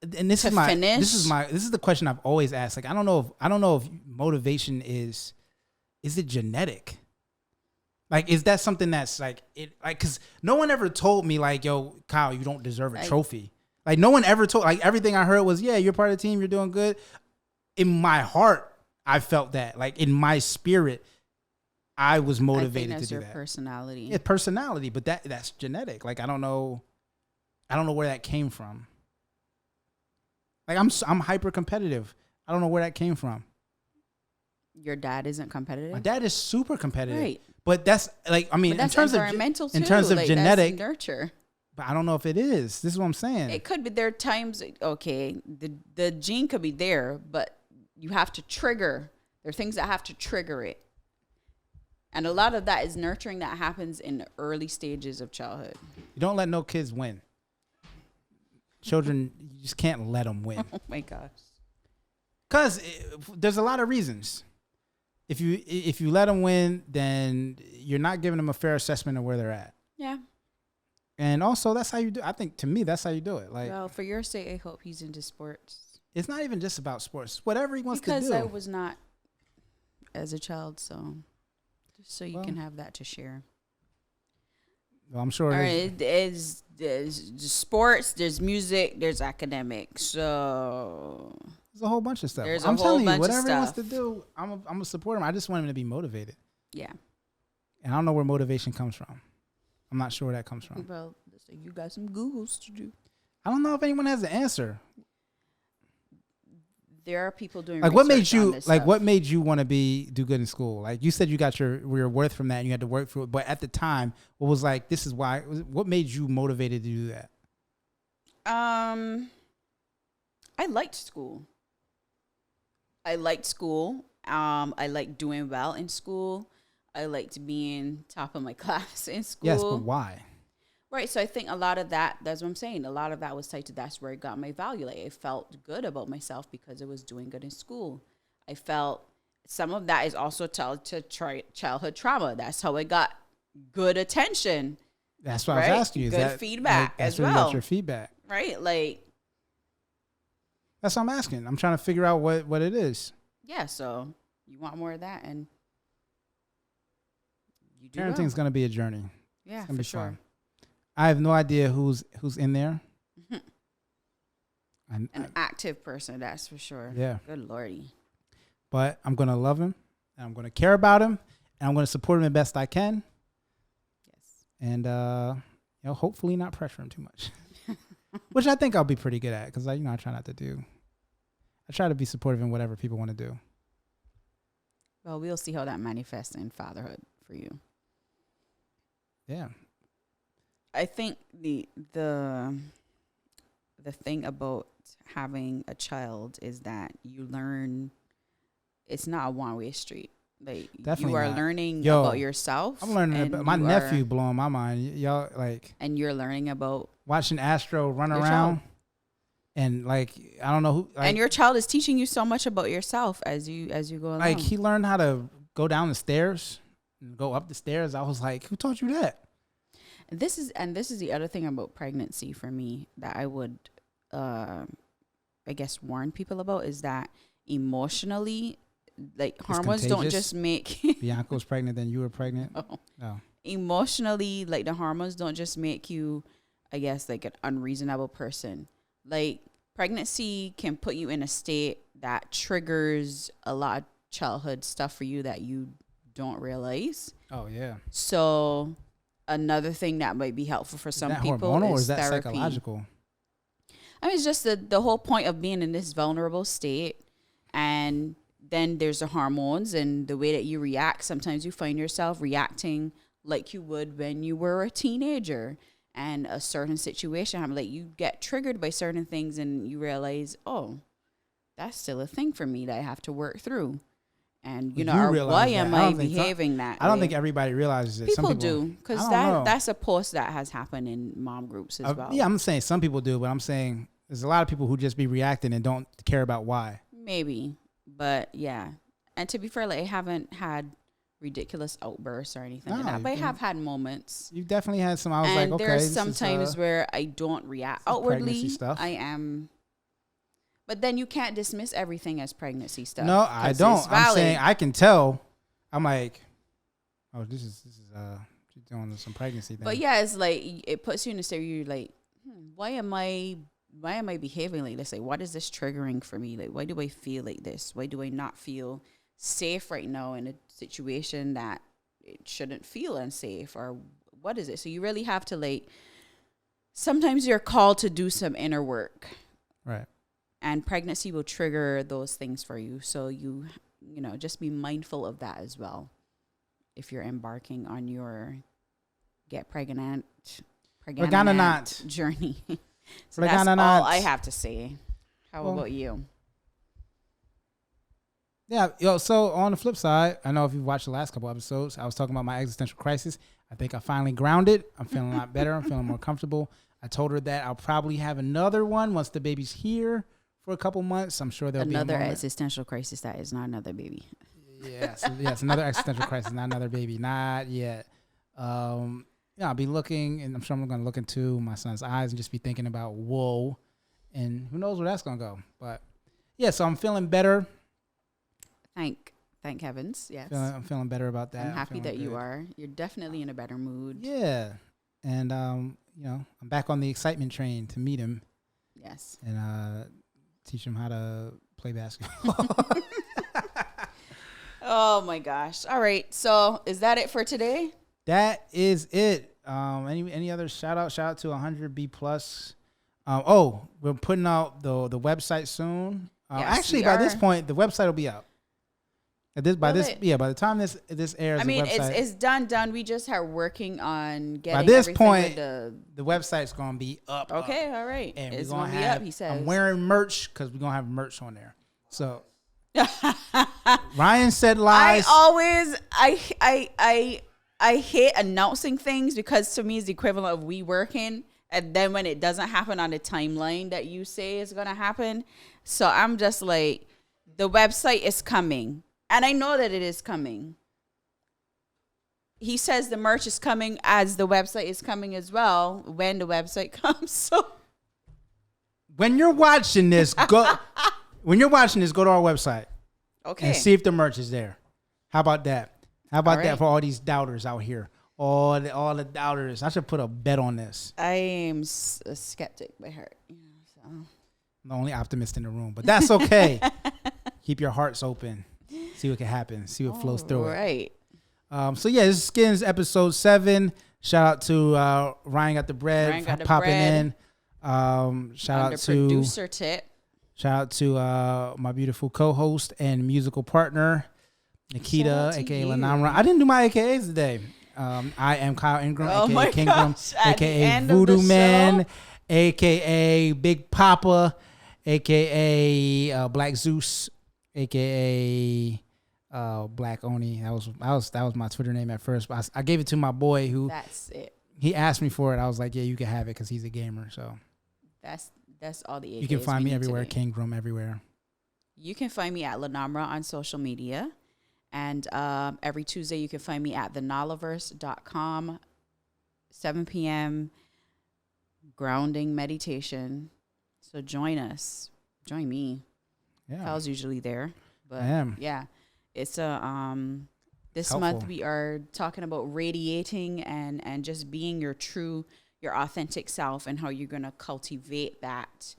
And this to is my finish. this is the question I've always asked. Like I don't know if motivation is it genetic? Like is that something that's like it like cuz no one ever told me like, yo, Kyle, you don't deserve a trophy. Like no one ever told, like everything I heard was, yeah, you're part of the team, you're doing good. In my heart, I felt that. Like in my spirit, I was motivated I think that's to do your that. personality. Yeah, personality, but that's genetic. Like I don't know where that came from. Like I'm hyper competitive. I don't know where that came from. Your dad isn't competitive. My dad is super competitive. Right. But that's like I mean But that's in terms environmental of too. in terms of like, genetic, that's nurture. but I don't know if it is. This is what I'm saying. It could be. There are times, okay, the gene could be there, but you have to trigger. There are things that have to trigger it. And a lot of that is nurturing that happens in the early stages of childhood. You don't let no kids win. Children, you just can't let them win. Oh my gosh. Because there's a lot of reasons. If you let them win, then you're not giving them a fair assessment of where they're at. Yeah. And also, that's how you do. I think to me, that's how you do it. Like, Well, for your sake, I hope he's into sports. it's not even just about sports. Whatever he wants Because to do. I was not as a child, so just so you Well, can have that to share. Well, I'm sure. All it right, is. there's sports, there's music, there's academics. So There's a whole bunch of stuff. There's a I'm whole telling you, bunch of whatever he wants to stuff. do, I'm gonna support him. I just want him to be motivated, yeah. and I don't know where motivation comes from. I'm not sure where that comes from. Well, so you got some Googles to do. I don't know if anyone has the answer. There are people doing Like, what made research on you this like? stuff. What made you want to do good in school? Like, you said you got your worth from that, and you had to work through it. But at the time, what was like? This is why. What made you motivated to do that? I liked school. I liked doing well in school. I liked being top of my class in school. Yes, but why? Right. So I think a lot of that's what I'm saying. A lot of that was tied to that's where I got my value. Like I felt good about myself because I was doing good in school. I felt some of that is also tied to childhood trauma. That's how I got good attention. That's what Right? I was asking you. Is Good that, feedback like, that's as where you well. got your feedback. Right. Like, That's what I'm asking. I'm trying to figure out what it is. yeah. So you want more of that, and you do. Parenting's well. gonna be a journey. Yeah, It's gonna for be sure. fun. I have no idea who's in there. An active person, that's for sure. Yeah. Good lordy. But I'm gonna love him, and I'm gonna care about him, and I'm gonna support him the best I can, Yes. and hopefully not pressure him too much, which I think I'll be pretty good at, because I try not to do. I try to be supportive in whatever people want to do. Well, we'll see how that manifests in fatherhood for you. Yeah. I think the thing about having a child is that you learn it's not a one-way street. Like Definitely you are not. learning Yo, about yourself. I'm learning and about my you nephew are- blowing my mind. Y'all like and you're learning about watching Astro run Your around, child. and like I don't know who. Like, and your child is teaching you so much about yourself as you go along. like he learned how to go down the stairs and go up the stairs. I was like, who taught you that? This is the other thing about pregnancy for me that I would, I guess, warn people about is that emotionally, like hormones don't contagious? just make Bianca was pregnant, then you were pregnant. Oh. No. Emotionally, like the hormones don't just make you, I guess, like an unreasonable person. Like pregnancy can put you in a state that triggers a lot of childhood stuff for you that you don't realize. Oh yeah. So another thing that might be helpful for some is that people hormonal is or is that therapy. psychological? I mean, it's just the whole point of being in this vulnerable state. And then there's the hormones and the way that you react. Sometimes you find yourself reacting like you would when you were a teenager. and a certain situation happens. Like you get triggered by certain things and you realize, oh, that's still a thing for me that I have to work through. And, why am I behaving that way? I don't think everybody realizes it. People do, because that's a post that has happened in mom groups as well. Yeah, I'm saying some people do, but I'm saying there's a lot of people who just be reacting and don't care about why. Maybe, but yeah. And to be fair, like, I haven't had ridiculous outbursts or anything like that, but I have had moments. You've definitely had some. I was like, okay. There's sometimes where I don't react outwardly. Stuff. I am. But then you can't dismiss everything as pregnancy stuff. No, I don't. I'm saying I can tell. I'm like, oh, this is she's doing some pregnancy thing. But yeah, it's like it puts you in a state where you're like, why am I behaving like this? Like, what is this triggering for me? Like, why do I feel like this? Why do I not feel safe right now in a situation that it shouldn't feel unsafe? Or what is it? So you really have to, like, sometimes you're called to do some inner work. Right. And pregnancy will trigger those things for you. So just be mindful of that as well. If you're embarking on your get pregnant journey. So that's all I have to say. How about you? Yeah, so on the flip side, I know if you've watched the last couple episodes, I was talking about my existential crisis. I think I finally grounded. I'm feeling a lot better. I'm feeling more comfortable. I told her that I'll probably have another one once the baby's here for a couple months. I'm sure there'll be another existential crisis that is not another baby. Yes, another existential crisis, not another baby, not yet. I'll be looking, and I'm sure I'm going to look into my son's eyes and just be thinking about whoa, and who knows where that's going to go. But yeah, so I'm feeling better. Thank heavens. Yes, I'm feeling better about that. I'm happy that you are. You're definitely in a better mood. Yeah, and I'm back on the excitement train to meet him. Yes, and teach him how to play basketball. Oh my gosh! All right, so is that it for today? That is it. Any other shout out to 100B plus. We're putting out the website soon. Yes, actually, by this point, the website will be out. By the time this airs, it's done. We just are working on getting. By this point, the website's gonna be up. Okay, all right. And it's gonna be up. He says. I'm wearing merch because we're gonna have merch on there. So Ryan said lies. I hate announcing things because to me it's the equivalent of we working, and then when it doesn't happen on the timeline that you say is gonna happen, so I'm just like, the website is coming. And I know that it is coming. He says the merch is coming as the website is coming as well when the website comes. So when you're watching this, go to our website. Okay. And see if the merch is there. How about that? How about that for all these doubters out here? All the doubters. I should put a bet on this. I am a skeptic by heart. So. I'm the only optimist in the room, but that's okay. Keep your hearts open. See what can happen. See what flows through it. Right. So yeah, this is Skyns episode 7. Shout out to Ryan got the bread for popping in. Shout out to producer tip. Shout out to my beautiful co-host and musical partner Nikita, aka Lanamra. I didn't do my AKAs today. I am Kyle Ingram, aka Kingdom, aka Voodoo Man, aka Big Papa, aka Black Zeus, aka Black Oni. That was my Twitter name at first, but I gave it to my boy who. That's it. He asked me for it. I was like, yeah, you can have it because he's a gamer. So that's all the AKAs. You can find me everywhere, Kingdom everywhere. You can find me at Lanamra on social media. And every Tuesday you can find me at thenolaverse.com, 7 p.m. grounding meditation. So join us. Join me. Yeah. Kyle's usually there. But I am. Yeah. It's this month we are talking about radiating and just being your authentic self and how you're going to cultivate that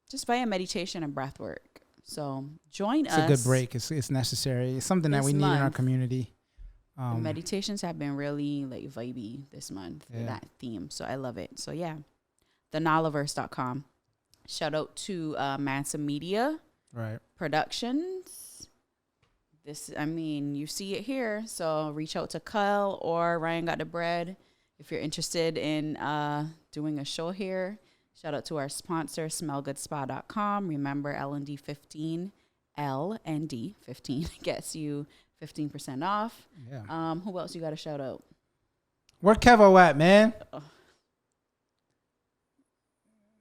just via meditation and breath work. So join us. It's a good break. It's necessary. It's something that we need in our community. The meditations have been really like vibey this month for that theme. So I love it. So yeah, thenolaverse.com. Shout out to Mansa Media Productions. You see it here. So reach out to Kyle or Ryan Got the Bread If you're interested in doing a show here, shout out to our sponsor, smellgoodspa.com. Remember, LND 15 gets you 15% off. Yeah. Who else you got to shout out? Where Kevo at, man?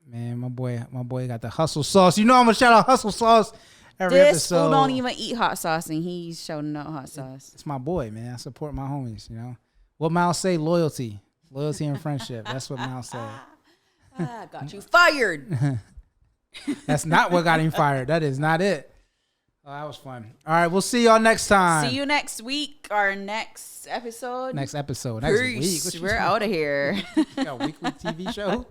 Man, my boy got the hustle sauce. You know I'm gonna shout out hustle sauce every This episode. fool don't even eat hot sauce, and he's shouting out hot sauce. It's my boy, man. I support my homies. You know what Miles say? Loyalty and friendship. That's what Miles said. Got you fired. That's not what got him fired. That is not it. Oh, that was fun. All right, we'll see y'all next time. See you next week. Our next episode. Next week. Peace. We're out of here. Got a weekly TV show.